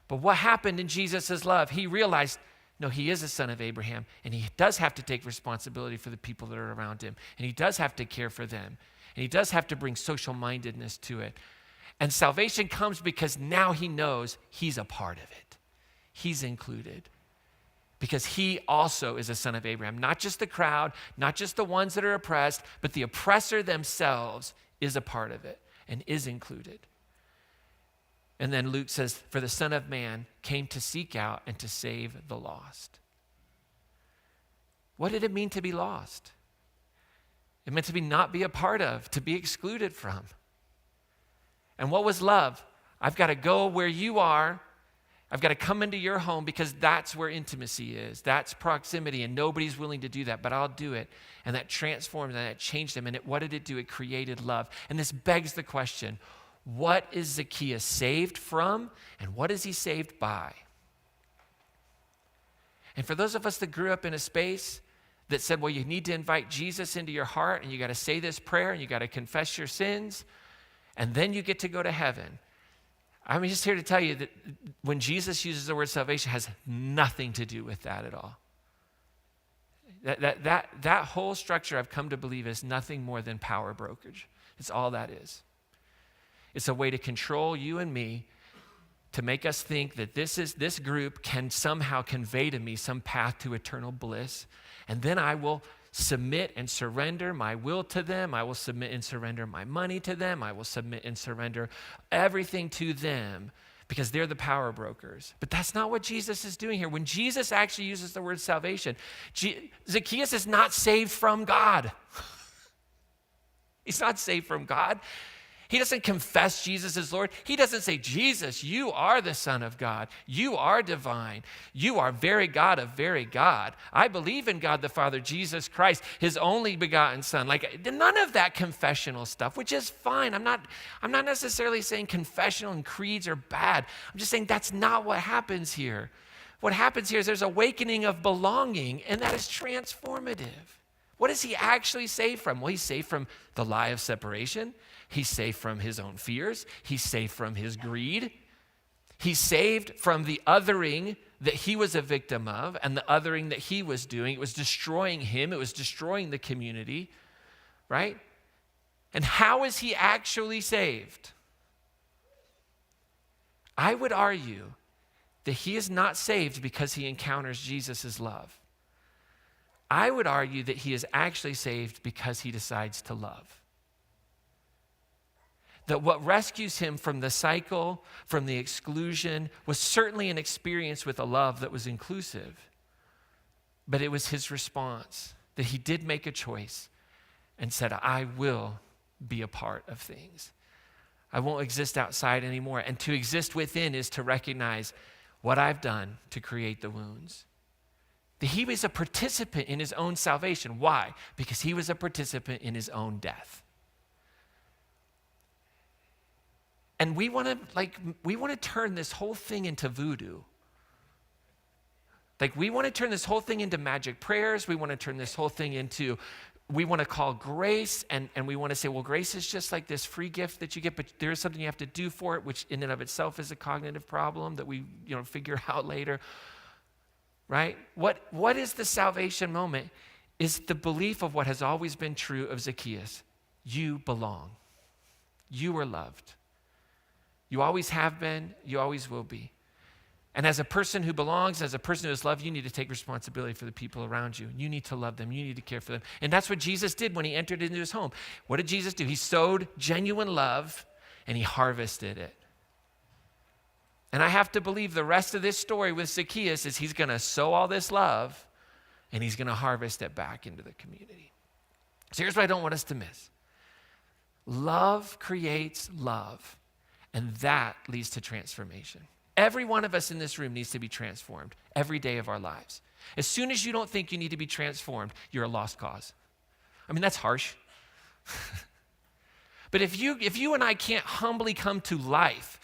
But what happened in Jesus' love? He realized, no, he is a son of Abraham, and he does have to take responsibility for the people that are around him, and he does have to care for them, and he does have to bring social mindedness to it. And salvation comes because now he knows he's a part of it. He's included. Because he also is a son of Abraham. Not just the crowd, not just the ones that are oppressed, but the oppressor themselves is a part of it and is included. And then Luke says, for the Son of Man came to seek out and to save the lost. What did it mean to be lost? It meant to be not be a part of, to be excluded from. And what was love? I've got to go where you are. I've got to come into your home because that's where intimacy is. That's proximity, and nobody's willing to do that, but I'll do it. And that transformed and that changed him. And what did it do? It created love. And this begs the question, what is Zacchaeus saved from, and what is he saved by? And for those of us that grew up in a space that said, well, you need to invite Jesus into your heart, and you got to say this prayer, and you got to confess your sins, and then you get to go to heaven. I'm just here to tell you that when Jesus uses the word salvation, it has nothing to do with that at all. That whole structure I've come to believe is nothing more than power brokerage. It's all that is. It's a way to control you and me, to make us think that this group can somehow convey to me some path to eternal bliss. And then I will submit and surrender my will to them. I will submit and surrender my money to them. I will submit and surrender everything to them because they're the power brokers. But that's not what Jesus is doing here. When Jesus actually uses the word salvation, Zacchaeus is not saved from God. He's not saved from God. He doesn't confess Jesus as Lord. He doesn't say, Jesus, you are the Son of God. You are divine. You are very God of very God. I believe in God the Father, Jesus Christ, his only begotten Son. Like, none of that confessional stuff, which is fine. I'm not necessarily saying confessional and creeds are bad. I'm just saying that's not what happens here. what happens here is there's awakening of belonging, and that is transformative. What is he actually saved from? Well, he's saved from the lie of separation. He's saved from his own fears. He's saved from his greed. He's saved from the othering that he was a victim of and the othering that he was doing. It was destroying him. It was destroying the community, right? And how is he actually saved? I would argue that he is not saved because he encounters Jesus' love. I would argue that he is actually saved because he decides to love. That what rescues him from the cycle, from the exclusion, was certainly an experience with a love that was inclusive. But it was his response, that he did make a choice and said, I will be a part of things. I won't exist outside anymore. And to exist within is to recognize what I've done to create the wounds. That he was a participant in his own salvation. Why? Because he was a participant in his own death. And we want to turn this whole thing into voodoo. Like, we want to turn this whole thing into magic prayers. We want to turn this whole thing into, we want to call grace, and we want to say, well, grace is just like this free gift that you get, but there is something you have to do for it, which in and of itself is a cognitive problem that we figure out later. Right? What is the salvation moment? Is the belief of what has always been true of Zacchaeus. You belong. You are loved. You always have been. You always will be. And as a person who belongs, as a person who is loved, you need to take responsibility for the people around you. You need to love them. You need to care for them. And that's what Jesus did when he entered into his home. What did Jesus do? He sowed genuine love and he harvested it. And I have to believe the rest of this story with Zacchaeus is he's going to sow all this love and he's going to harvest it back into the community. So here's what I don't want us to miss. Love creates love, and that leads to transformation. Every one of us in this room needs to be transformed every day of our lives. As soon as you don't think you need to be transformed, you're a lost cause. I mean, that's harsh. But if you and I can't humbly come to life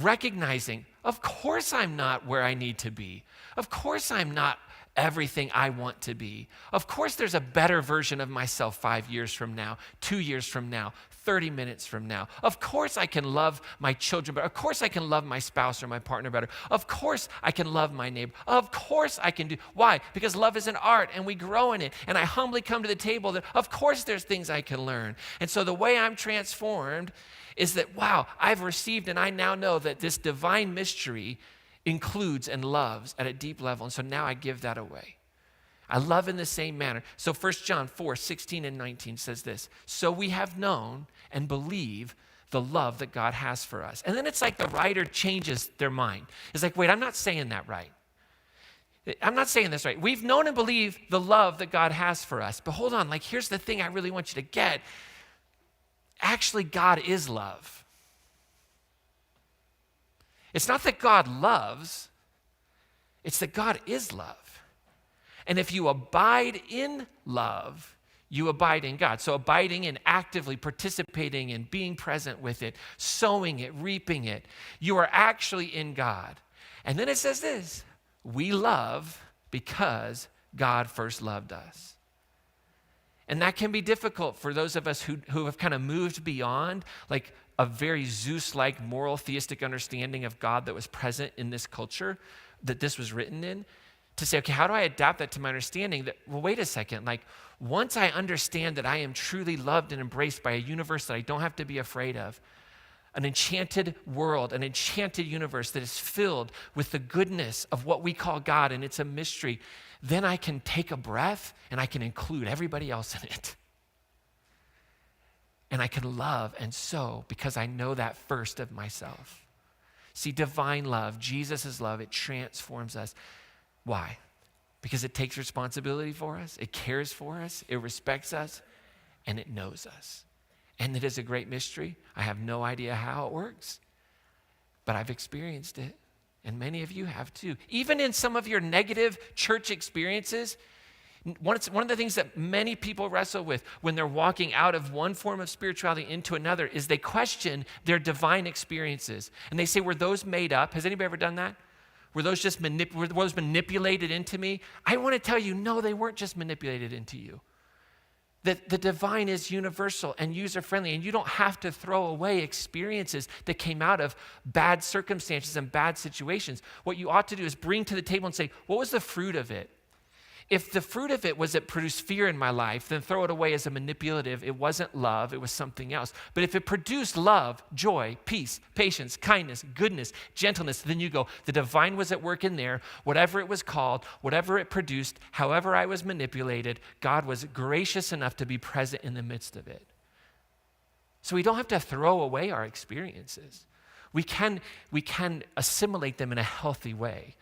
recognizing, of course I'm not where I need to be. Of course I'm not everything I want to be. Of course there's a better version of myself 5 years from now, 2 years from now, 30 minutes from now. Of course I can love my children better. Of course I can love my spouse or my partner better. Of course I can love my neighbor. Of course I can do. Why? Because love is an art and we grow in it. And I humbly come to the table that of course there's things I can learn. And so the way I'm transformed is that, wow, I've received and I now know that this divine mystery includes and loves at a deep level. And so now I give that away. I love in the same manner. So 1 John 4:16 and 19 says this. So we have known and believe the love that God has for us. And then it's like the writer changes their mind. It's like, wait, I'm not saying that right. I'm not saying this right. We've known and believed the love that God has for us. But hold on, like here's the thing I really want you to get. Actually, God is love. It's not that God loves, it's that God is love. And if you abide in love, you abide in God. So abiding in actively participating in being present with it, sowing it, reaping it, you are actually in God. And then it says this, we love because God first loved us. And that can be difficult for those of us who have kind of moved beyond like a very Zeus-like moral theistic understanding of God that was present in this culture that this was written in, to say, okay, how do I adapt that to my understanding that, well, wait a second, like once I understand that I am truly loved and embraced by a universe that I don't have to be afraid of, an enchanted world, an enchanted universe that is filled with the goodness of what we call God, and it's a mystery, then I can take a breath and I can include everybody else in it. And I can love and sow because I know that first of myself. See, divine love, Jesus' love, it transforms us. Why? Because it takes responsibility for us, it cares for us, it respects us, and it knows us. And it is a great mystery. I have no idea how it works, but I've experienced it. And many of you have too. Even in some of your negative church experiences, one of the things that many people wrestle with when they're walking out of one form of spirituality into another is they question their divine experiences. And they say, were those made up? Has anybody ever done that? Were those just were those manipulated into me? I want to tell you, no, they weren't just manipulated into you. That the divine is universal and user-friendly, and you don't have to throw away experiences that came out of bad circumstances and bad situations. What you ought to do is bring to the table and say, what was the fruit of it? If the fruit of it was it produced fear in my life, then throw it away as a manipulative. It wasn't love, it was something else. But if it produced love, joy, peace, patience, kindness, goodness, gentleness, then you go, the divine was at work in there. Whatever it was called, whatever it produced, however I was manipulated, God was gracious enough to be present in the midst of it. So we don't have to throw away our experiences. We can assimilate them in a healthy way.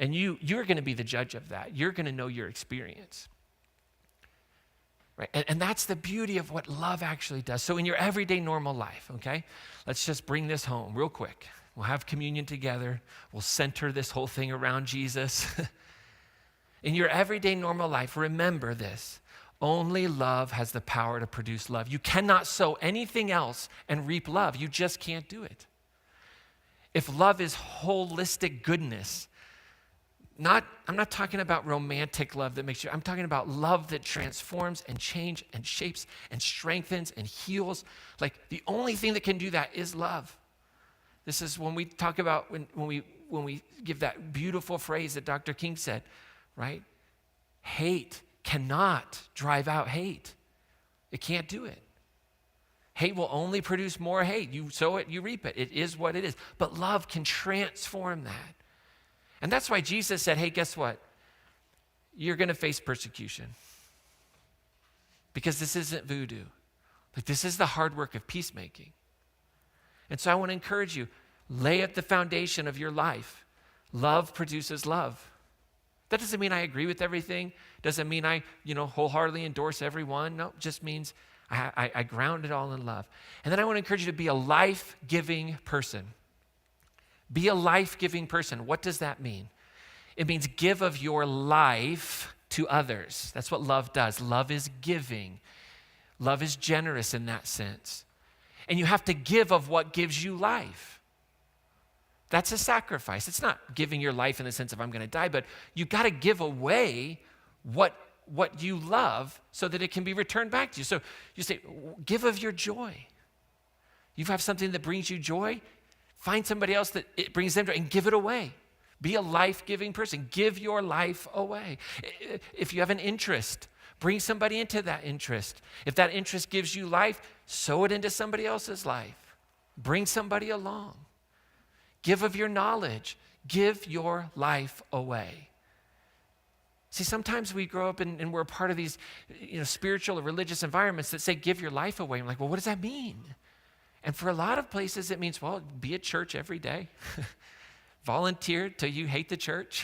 And you're going to be the judge of that. You're going to know your experience. Right? And that's the beauty of what love actually does. So in your everyday normal life, okay, let's just bring this home real quick. We'll have communion together. We'll center this whole thing around Jesus. In your everyday normal life, remember this. Only love has the power to produce love. You cannot sow anything else and reap love. You just can't do it. If love is holistic goodness, I'm not talking about romantic love that makes you, I'm talking about love that transforms and changes and shapes and strengthens and heals. Like the only thing that can do that is love. This is when we talk about, when we give that beautiful phrase that Dr. King said, right? Hate cannot drive out hate. It can't do it. Hate will only produce more hate. You sow it, you reap it. It is what it is. But love can transform that. And that's why Jesus said, hey, guess what? You're going to face persecution. Because this isn't voodoo. Like, this is the hard work of peacemaking. And so I want to encourage you, lay at the foundation of your life. Love produces love. That doesn't mean I agree with everything. Doesn't mean I, wholeheartedly endorse everyone. No, it just means I ground it all in love. And then I want to encourage you to be a life-giving person. Be a life-giving person. What does that mean? It means give of your life to others. That's what love does. Love is giving. Love is generous in that sense. And you have to give of what gives you life. That's a sacrifice. It's not giving your life in the sense of I'm going to die, but you got to give away what you love so that it can be returned back to you. So you say, give of your joy. You have something that brings you joy. Find somebody else that it brings them joy and give it away. Be a life-giving person. Give your life away. If you have an interest, bring somebody into that interest. If that interest gives you life, sow it into somebody else's life. Bring somebody along. Give of your knowledge. Give your life away. See, sometimes we grow up and we're a part of these spiritual or religious environments that say, give your life away. I'm like, well, what does that mean? And for a lot of places, it means, well, be at church every day. Volunteer till you hate the church.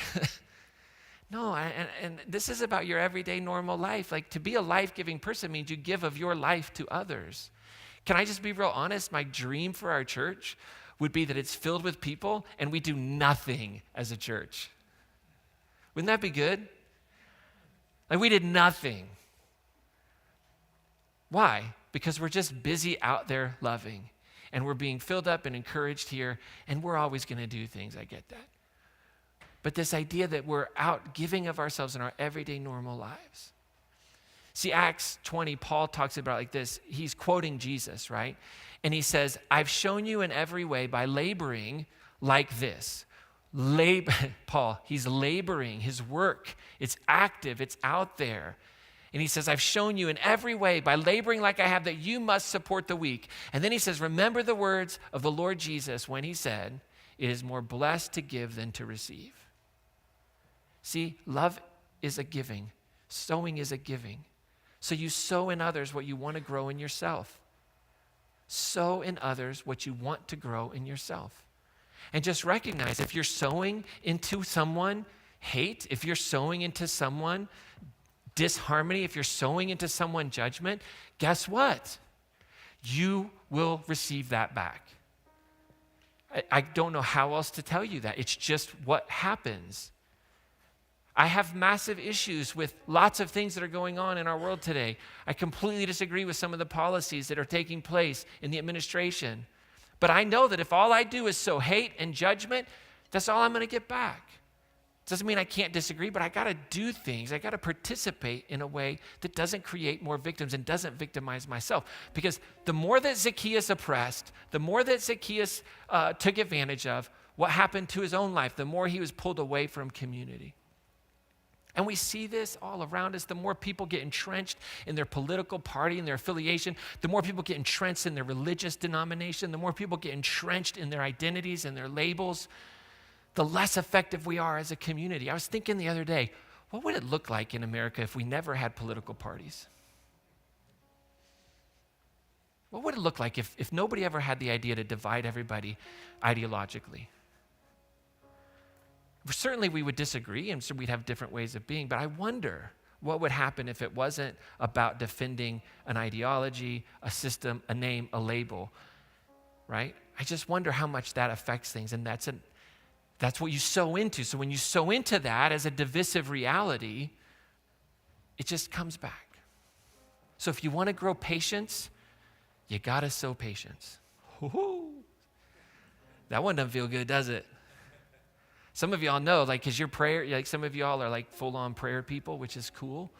No, and this is about your everyday normal life. Like, to be a life-giving person means you give of your life to others. Can I just be real honest? My dream for our church would be that it's filled with people and we do nothing as a church. Wouldn't that be good? Like, we did nothing. Why? Because we're just busy out there loving. And we're being filled up and encouraged here. And we're always going to do things. I get that. But this idea that we're out giving of ourselves in our everyday normal lives. See, Acts 20, Paul talks about it like this. He's quoting Jesus, right? And he says, I've shown you in every way by laboring like this. Paul, he's laboring. His work, it's active. It's out there. And he says, I've shown you in every way by laboring like I have that you must support the weak. And then he says, remember the words of the Lord Jesus when he said, it is more blessed to give than to receive. See, love is a giving. Sowing is a giving. So you sow in others what you want to grow in yourself. Sow in others what you want to grow in yourself. And just recognize if you're sowing into someone hate, if you're sowing into someone disharmony, if you're sowing into someone judgment, guess what? You will receive that back. I don't know how else to tell you that. It's just what happens. I have massive issues with lots of things that are going on in our world today. I completely disagree with some of the policies that are taking place in the administration. But I know that if all I do is sow hate and judgment, That's all I'm going to get back. Doesn't mean I can't disagree, but I got to do things. I got to participate in a way that doesn't create more victims and doesn't victimize myself. Because the more that Zacchaeus oppressed, the more that Zacchaeus took advantage of, what happened to his own life, the more he was pulled away from community. And we see this all around us. The more people get entrenched in their political party and their affiliation, the more people get entrenched in their religious denomination, the more people get entrenched in their identities and their labels, the less effective we are as a community. I was thinking the other day, what would it look like in America if we never had political parties? What would it look like if nobody ever had the idea to divide everybody ideologically? Certainly we would disagree, and so we'd have different ways of being, but I wonder what would happen if it wasn't about defending an ideology, a system, a name, a label, right? I just wonder how much that affects things, and that's what you sow into. So when you sow into that as a divisive reality, it just comes back. So if you want to grow patience, you got to sow patience. Woo-hoo. That one doesn't feel good, does it? Some of y'all know, like, because your prayer, like some of y'all are like full-on prayer people, which is cool.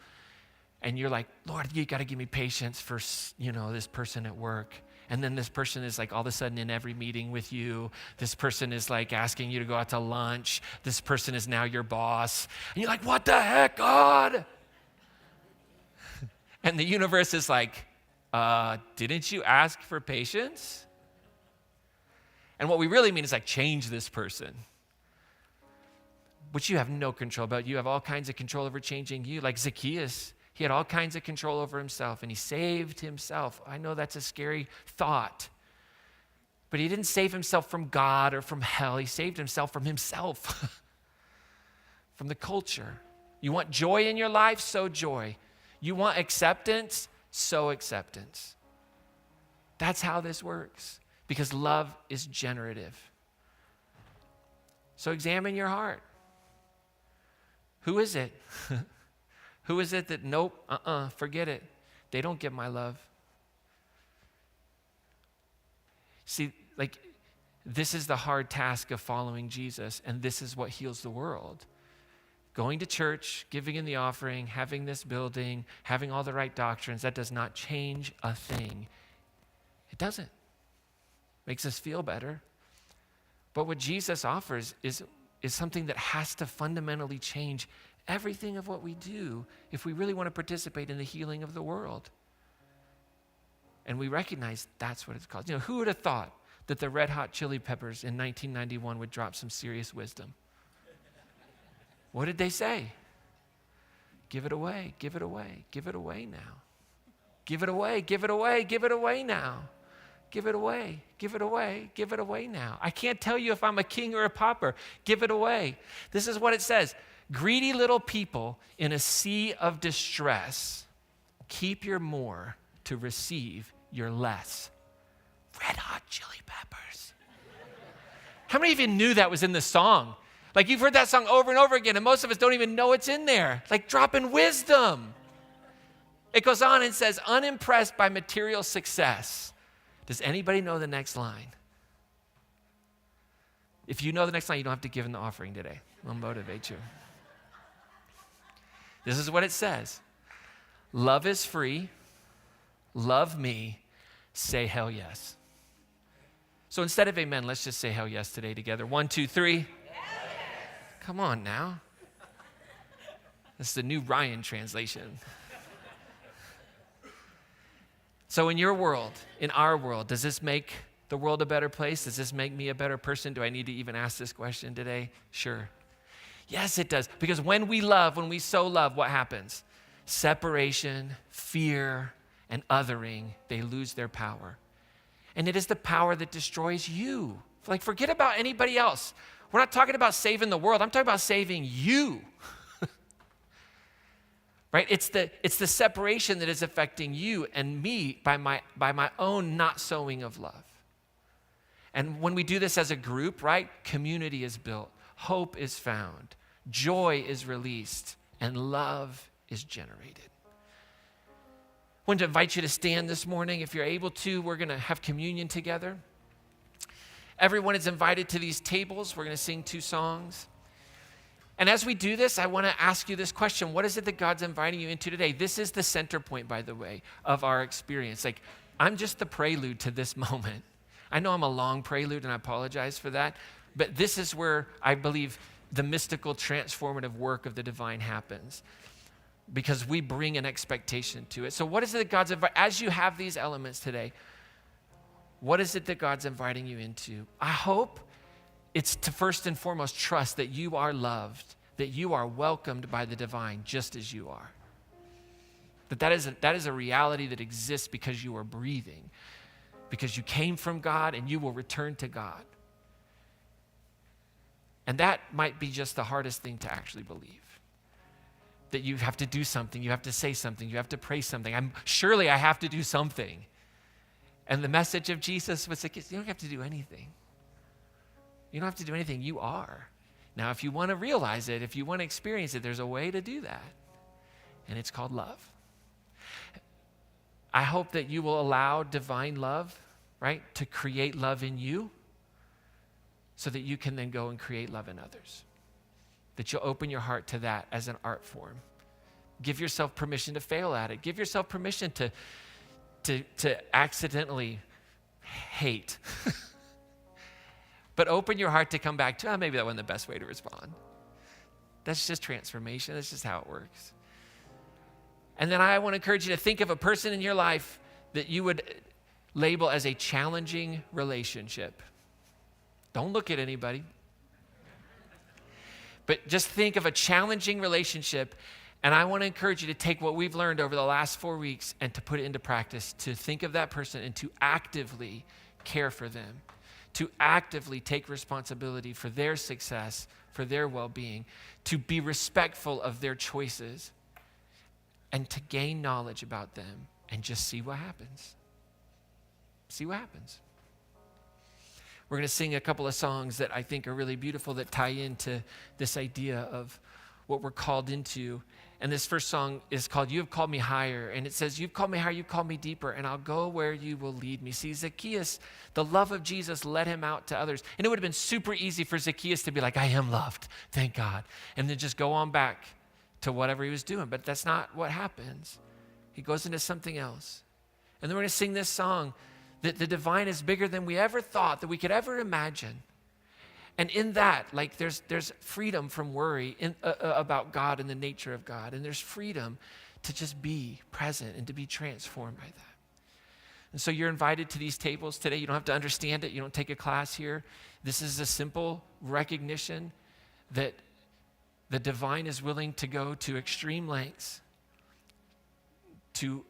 And you're like, Lord, you got to give me patience for, this person at work. And then this person is like all of a sudden in every meeting with you. This person is like asking you to go out to lunch. This person is now your boss. And you're like, what the heck, God? And the universe is like, didn't you ask for patience? And what we really mean is like, change this person, which you have no control about. You have all kinds of control over changing you. Like Zacchaeus, he had all kinds of control over himself, and he saved himself. I know that's a scary thought, but he didn't save himself from God or from hell. He saved himself from himself, from the culture. You want joy in your life? Sow joy. You want acceptance? Sow acceptance. That's how this works, because love is generative. So examine your heart. Who is it? Who is it that, nope, forget it. They don't get my love. See, like, this is the hard task of following Jesus, and this is what heals the world. Going to church, giving in the offering, having this building, having all the right doctrines, that does not change a thing. It doesn't. Makes us feel better. But what Jesus offers is something that has to fundamentally change everything of what we do if we really want to participate in the healing of the world. And we recognize that's what it's called. Who would have thought that the Red Hot Chili Peppers in 1991 would drop some serious wisdom? What did they say? Give it away, give it away, give it away now. Give it away, give it away, give it away now. Give it away, give it away, give it away now. I can't tell you if I'm a king or a pauper. Give it away. This is what it says. Greedy little people in a sea of distress, keep your more to receive your less. Red Hot Chili Peppers. How many of you knew that was in the song? Like, you've heard that song over and over again, and most of us don't even know it's in there. Like, dropping wisdom. It goes on and says, unimpressed by material success. Does anybody know the next line? If you know the next line, you don't have to give in the offering today. I'll motivate you. This is what it says. Love is free. Love me. Say hell yes. So instead of amen, let's just say hell yes today together. 1, 2, 3. Hell yes. Come on now. That's the new Ryan translation. So in your world, in our world, does this make the world a better place? Does this make me a better person? Do I need to even ask this question today? Sure. Yes, it does. Because when we love, when we sow love, what happens? Separation, fear, and othering, they lose their power. And it is the power that destroys you. Like, forget about anybody else. We're not talking about saving the world. I'm talking about saving you. Right? It's the separation that is affecting you and me by my own not sowing of love. And when we do this as a group, right? Community is built, hope is found, joy is released, and love is generated. I want to invite you to stand this morning. If you're able to, we're going to have communion together. Everyone is invited to these tables. We're going to sing 2 songs. And as we do this, I want to ask you this question. What is it that God's inviting you into today? This is the center point, by the way, of our experience. Like, I'm just the prelude to this moment. I know I'm a long prelude, and I apologize for that. But this is where I believe the mystical, transformative work of the divine happens, because we bring an expectation to it. So what is it that God's inviting? As you have these elements today, what is it that God's inviting you into? I hope it's to first and foremost trust that you are loved, that you are welcomed by the divine just as you are. That is a reality that exists because you are breathing, because you came from God and you will return to God. And that might be just the hardest thing to actually believe. That you have to do something, you have to say something, you have to pray something. Surely I have to do something. And the message of Jesus was like, you don't have to do anything. You don't have to do anything, you are. Now, if you want to realize it, if you want to experience it, there's a way to do that. And it's called love. I hope that you will allow divine love, right, to create love in you so that you can then go and create love in others. That you'll open your heart to that as an art form. Give yourself permission to fail at it. Give yourself permission to accidentally hate. But open your heart to come back to, maybe that wasn't the best way to respond. That's just transformation. That's just how it works. And then I want to encourage you to think of a person in your life that you would label as a challenging relationship. Don't look at anybody. But just think of a challenging relationship. And I want to encourage you to take what we've learned over the last 4 weeks and to put it into practice, to think of that person and to actively care for them, to actively take responsibility for their success, for their well-being, to be respectful of their choices, and to gain knowledge about them and just see what happens. See what happens. We're going to sing a couple of songs that I think are really beautiful that tie into this idea of what we're called into. And this first song is called You Have Called Me Higher. And it says, you've called me higher, you've called me deeper, and I'll go where you will lead me. See, Zacchaeus, the love of Jesus led him out to others. And it would have been super easy for Zacchaeus to be like, I am loved, thank God. And then just go on back to whatever he was doing. But that's not what happens. He goes into something else. And then we're going to sing this song that the divine is bigger than we ever thought, that we could ever imagine. And in that, like there's freedom from worry about God and the nature of God. And there's freedom to just be present and to be transformed by that. And so you're invited to these tables today. You don't have to understand it. You don't take a class here. This is a simple recognition that the divine is willing to go to extreme lengths to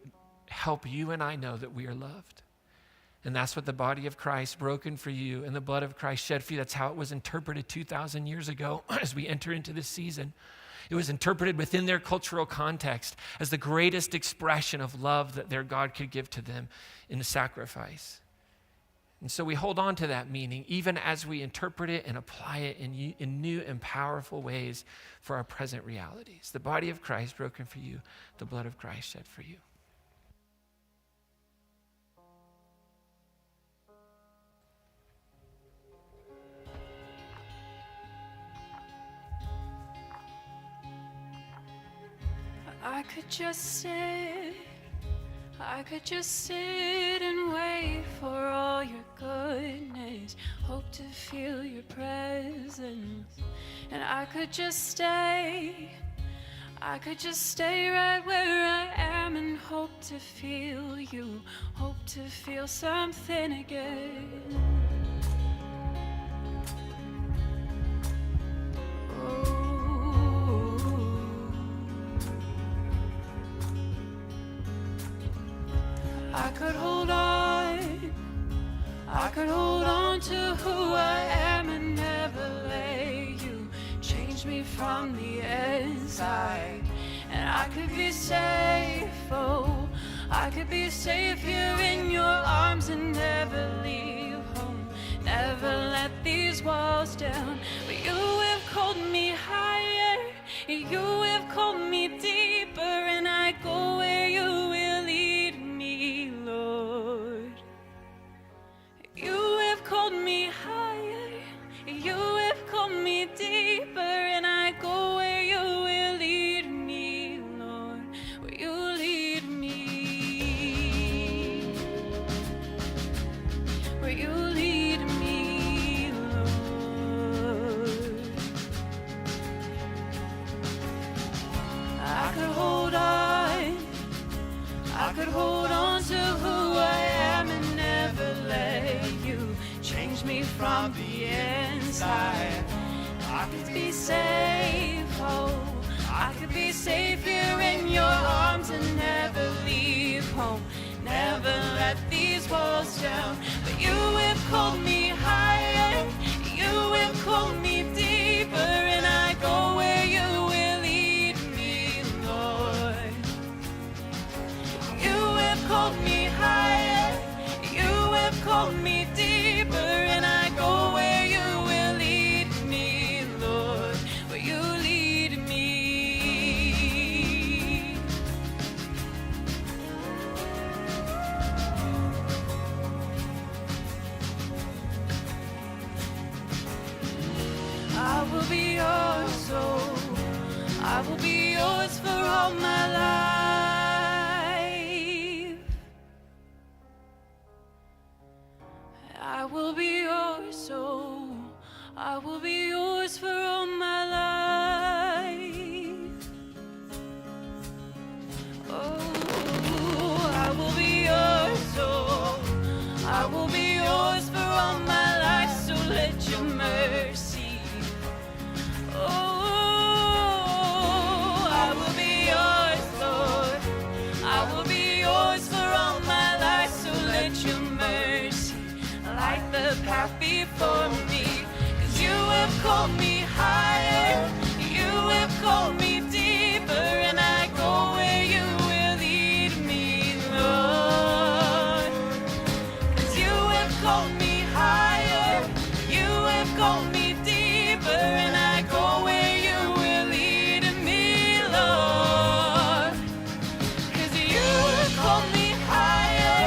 help you and I know that we are loved. And that's what the body of Christ broken for you and the blood of Christ shed for you. That's how it was interpreted 2,000 years ago as we enter into this season. It was interpreted within their cultural context as the greatest expression of love that their God could give to them in the sacrifice. And so we hold on to that meaning even as we interpret it and apply it in new and powerful ways for our present realities. The body of Christ broken for you, the blood of Christ shed for you. I could just sit and wait for all your goodness, hope to feel your presence. And I could just stay right where I am and hope to feel you, hope to feel something again. I could hold on to who I am and never let you change me from the inside. And I could be safe, oh, I could be safe here in your arms and never leave home, never let these walls down. But you have called me higher, you have called me deeper, and I go where you will lead me, Lord. You have called me higher. from the inside. I could be safe, oh, I could be safe here in your arms and never leave home, never let these walls down. But you have called me higher, you have called me deeper, and I go where you will lead me, Lord. You have called me higher, you have called me deeper, and I go where you will lead me, Lord, where you lead me. I will be yours, oh, I will be yours for all my life. I will be yours, oh, I will be yours for all my life. Oh, I will be yours, oh, I will be yours for all my life. So let your mercy, oh, I will be yours, Lord, I will be yours for all my life. So let your mercy light the path before me. 'Cause you have called me higher, you have called me deeper, and I go where you will lead me, Lord. 'Cause you have called me higher, you have called me deeper, and I go where you will lead me, Lord. 'Cause you have called me higher,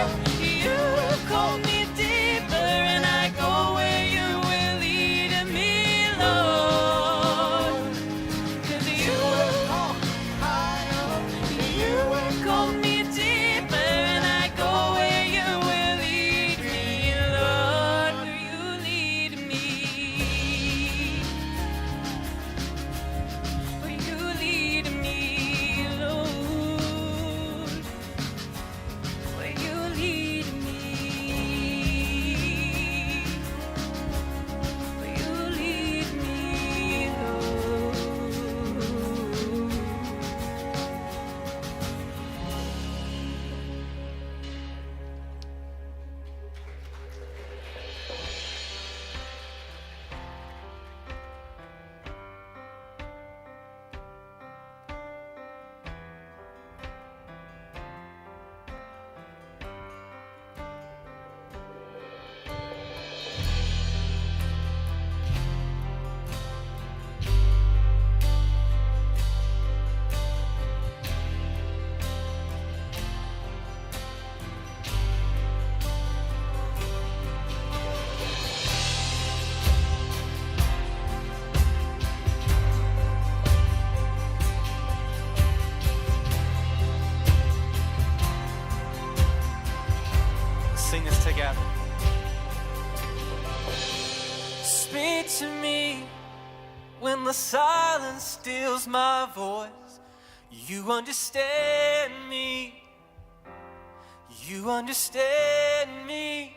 you have called me deeper, and I go where you will lead me, Lord. 'Cause you have called me higher, you have called me deeper, and I go where you will lead me, Lord, where you lead me. Where you lead me, Lord. Where you lead me. Where you lead me, Lord. Let's sing this together. Speak to me when the silence steals my voice. You understand me. You understand me.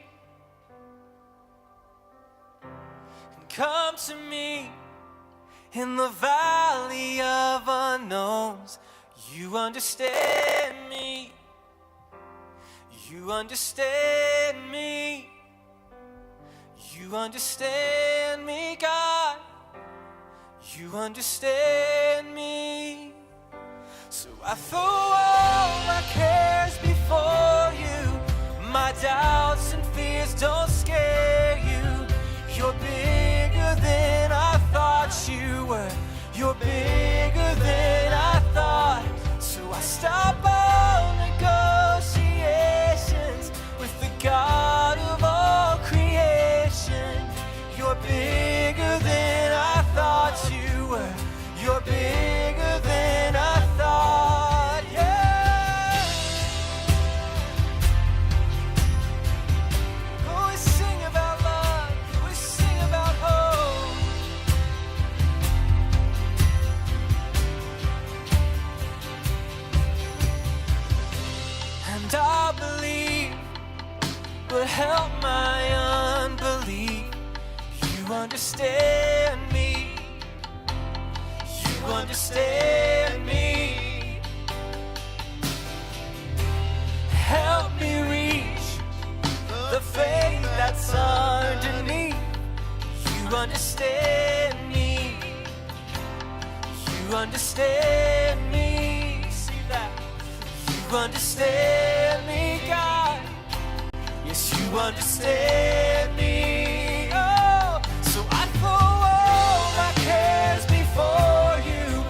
And come to me in the valley of unknowns. You understand me. You understand me. You understand me, God. You understand me. So I throw all my cares before you. My doubts and fears don't scare you. You're bigger than I thought you were. You're bigger than I thought. So I stop all negotiations with the God of all creation. You're bigger than I thought you were. You're bigger than I thought, yeah. Oh, we sing about love, we sing about hope. And I believe, but help my unbelief. understand me. You understand me. Help me reach the faith that's underneath. You understand me. You understand me. See that? You understand me, God. Yes, you understand me. Oh, so I throw all my cares before you.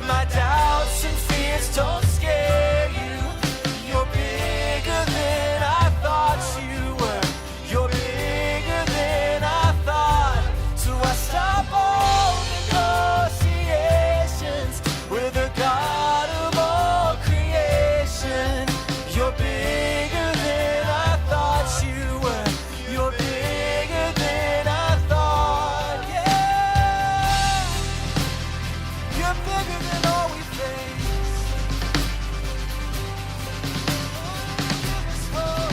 My doubts and fears don't scare you. You're bigger than I thought you were. You're bigger than I thought. So I stop all negotiations with the God of all creation. You're bigger than I thought you were. You're bigger than I thought. Yeah. You're bigger than all we face. Oh.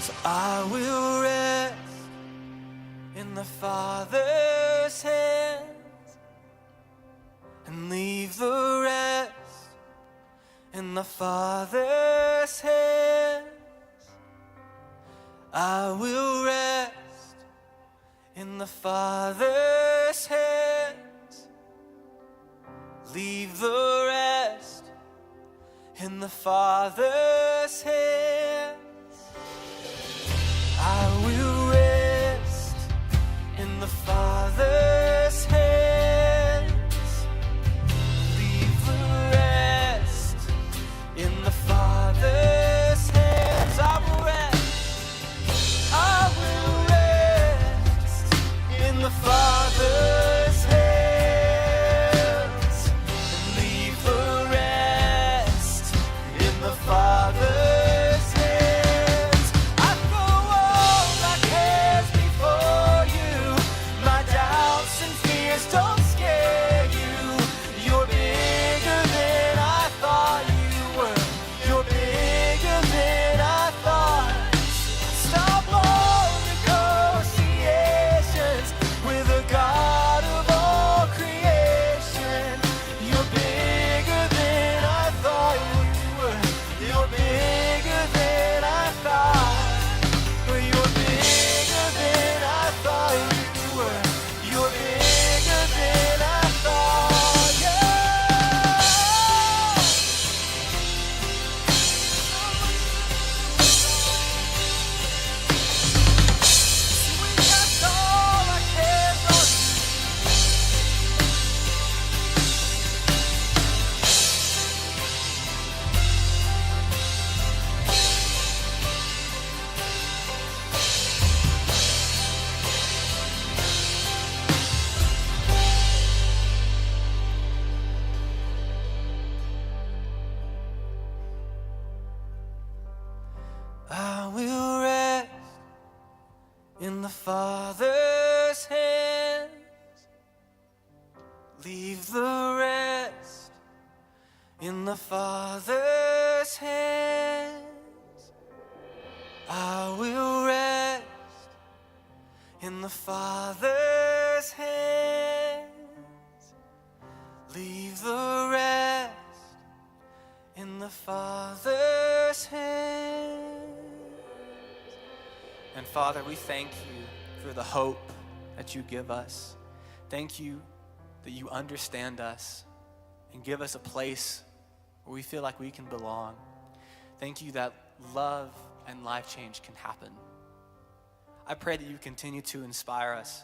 So I will rest in the Father's hands and leave the rest in the Father's hands. I will rest in the Father's hands. Leave the rest in the Father's hands. I will rest in the Father's hands. Leave the rest in the Father's hands. I will rest. I will rest in the Father's hands. And leave the rest in the Father's hands. I throw all my cares before you. My doubts and fears don't scare you. You're bigger than I thought you were. You're bigger than I thought. Stop all negotiations with the God of all creation. You're bigger than I thought you were. You're bigger than I thought. You're bigger than I thought you were. You're bigger than I thought. Yeah. We cast all our cares on you. I will rest in the Father's hands. Leave the rest in the Father's hands. I will rest in the Father's hands. Leave the rest in the Father's hands. And Father, we thank you for the hope that you give us. Thank you that you understand us and give us a place where we feel like we can belong. Thank you that love and life change can happen. I pray that you continue to inspire us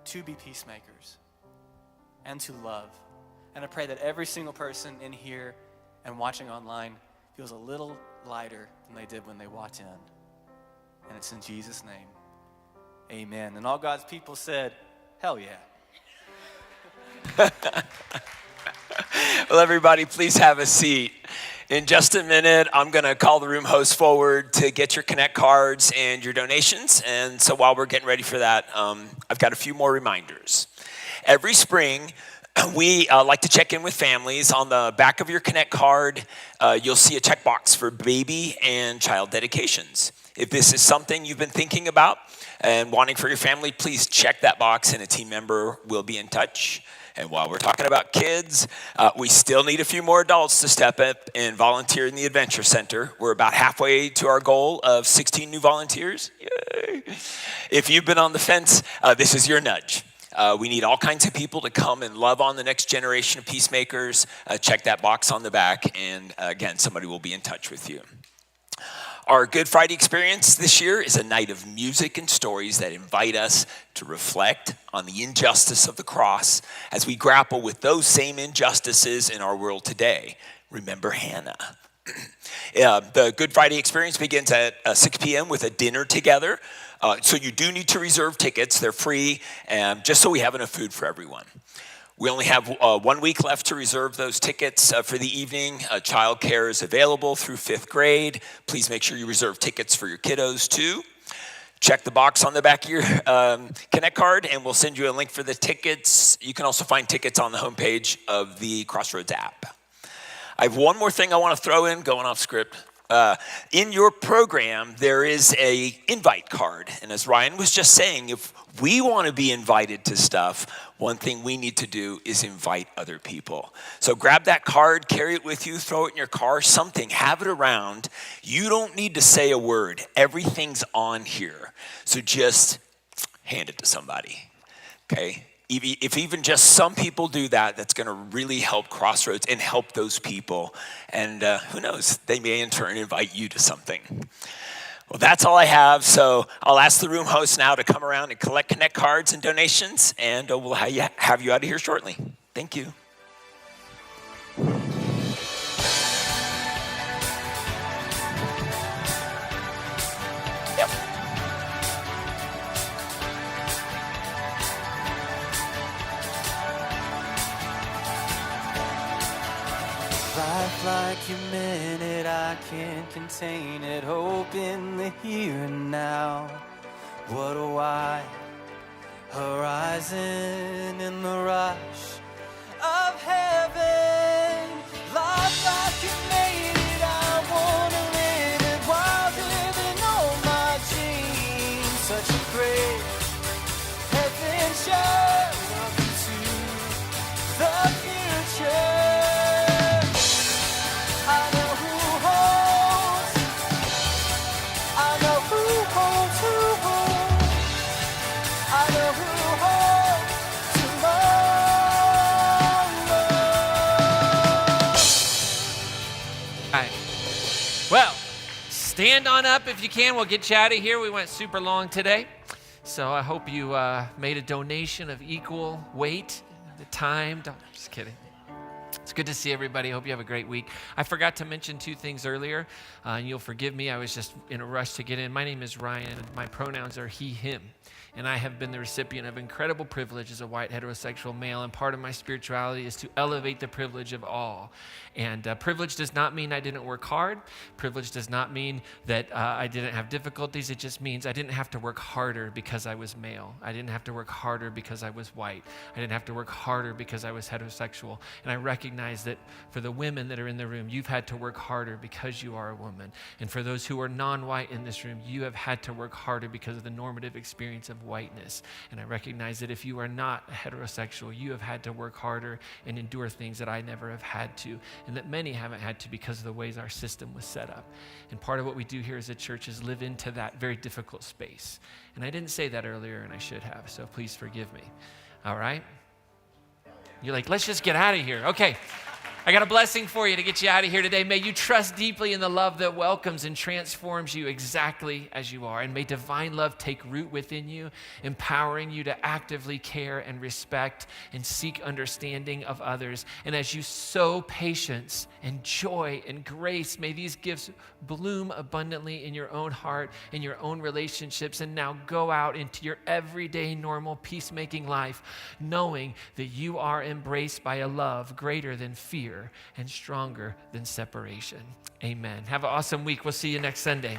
to be peacemakers and to love. And I pray that every single person in here and watching online feels a little lighter than they did when they walked in. And it's in Jesus' name. Amen. And all God's people said, hell yeah. Well, everybody, please have a seat. In just a minute, I'm going to call the room host forward to get your Connect cards and your donations. And so while we're getting ready for that, I've got a few more reminders. Every spring, We like to check in with families. On the back of your Connect card, you'll see a checkbox for baby and child dedications. If this is something you've been thinking about and wanting for your family, please check that box and a team member will be in touch. And while we're talking about kids, we still need a few more adults to step up and volunteer in the Adventure Center. We're about halfway to our goal of 16 new volunteers. Yay. If you've been on the fence, this is your nudge. We need all kinds of people to come and love on the next generation of peacemakers. Check that box on the back, and again, somebody will be in touch with you. Our Good Friday experience this year is a night of music and stories that invite us to reflect on the injustice of the cross as we grapple with those same injustices in our world today. Remember Hannah. The Good Friday experience begins at 6 p.m. with a dinner together. So you do need to reserve tickets. They're free, just so we have enough food for everyone. We only have 1 week left to reserve those tickets for the evening. Childcare is available through 5th grade. Please make sure you reserve tickets for your kiddos too. Check the box on the back of your Connect card, and we'll send you a link for the tickets. You can also find tickets on the homepage of the Crossroads app. I have one more thing I want to throw in, going off script. In your program, there is a invite card. And as Ryan was just saying, if we want to be invited to stuff, one thing we need to do is invite other people. So grab that card, carry it with you, throw it in your car, something, have it around. You don't need to say a word. Everything's on here. So just hand it to somebody, okay? If even just some people do that, that's going to really help Crossroads and help those people. And who knows, they may in turn invite you to something. Well, that's all I have. So I'll ask the room host now to come around and collect Connect cards and donations, and we'll have you out of here shortly. Thank you. Life like you meant it, I can't contain it. Hope in the here and now. What a wide horizon in the rush of heaven. Life like you made it, I wanna live it while living all my dreams. Such a great adventure, welcome to the future. Well, stand on up if you can. We'll get you out of here. We went super long today. So I hope you made a donation of equal weight, the time. Just kidding. It's good to see everybody. I hope you have a great week. I forgot to mention 2 things earlier. You'll forgive me. I was just in a rush to get in. My name is Ryan. My pronouns are he, him. And I have been the recipient of incredible privilege as a white heterosexual male. And part of my spirituality is to elevate the privilege of all. And privilege does not mean I didn't work hard. Privilege does not mean that I didn't have difficulties. It just means I didn't have to work harder because I was male. I didn't have to work harder because I was white. I didn't have to work harder because I was heterosexual. And I recognize that for the women that are in the room, you've had to work harder because you are a woman. And for those who are non-white in this room, you have had to work harder because of the normative experience of whiteness. And I recognize that if you are not heterosexual, you have had to work harder and endure things that I never have had to, and that many haven't had to because of the ways our system was set up. And part of what we do here as a church is live into that very difficult space. And I didn't say that earlier, and I should have, so please forgive me. All right? You're like, let's just get out of here. Okay. I got a blessing for you to get you out of here today. May you trust deeply in the love that welcomes and transforms you exactly as you are. And may divine love take root within you, empowering you to actively care and respect and seek understanding of others. And as you sow patience and joy and grace, may these gifts bloom abundantly in your own heart, in your own relationships, and now go out into your everyday normal peacemaking life, knowing that you are embraced by a love greater than fear and stronger than separation. Amen. Have an awesome week. We'll see you next Sunday.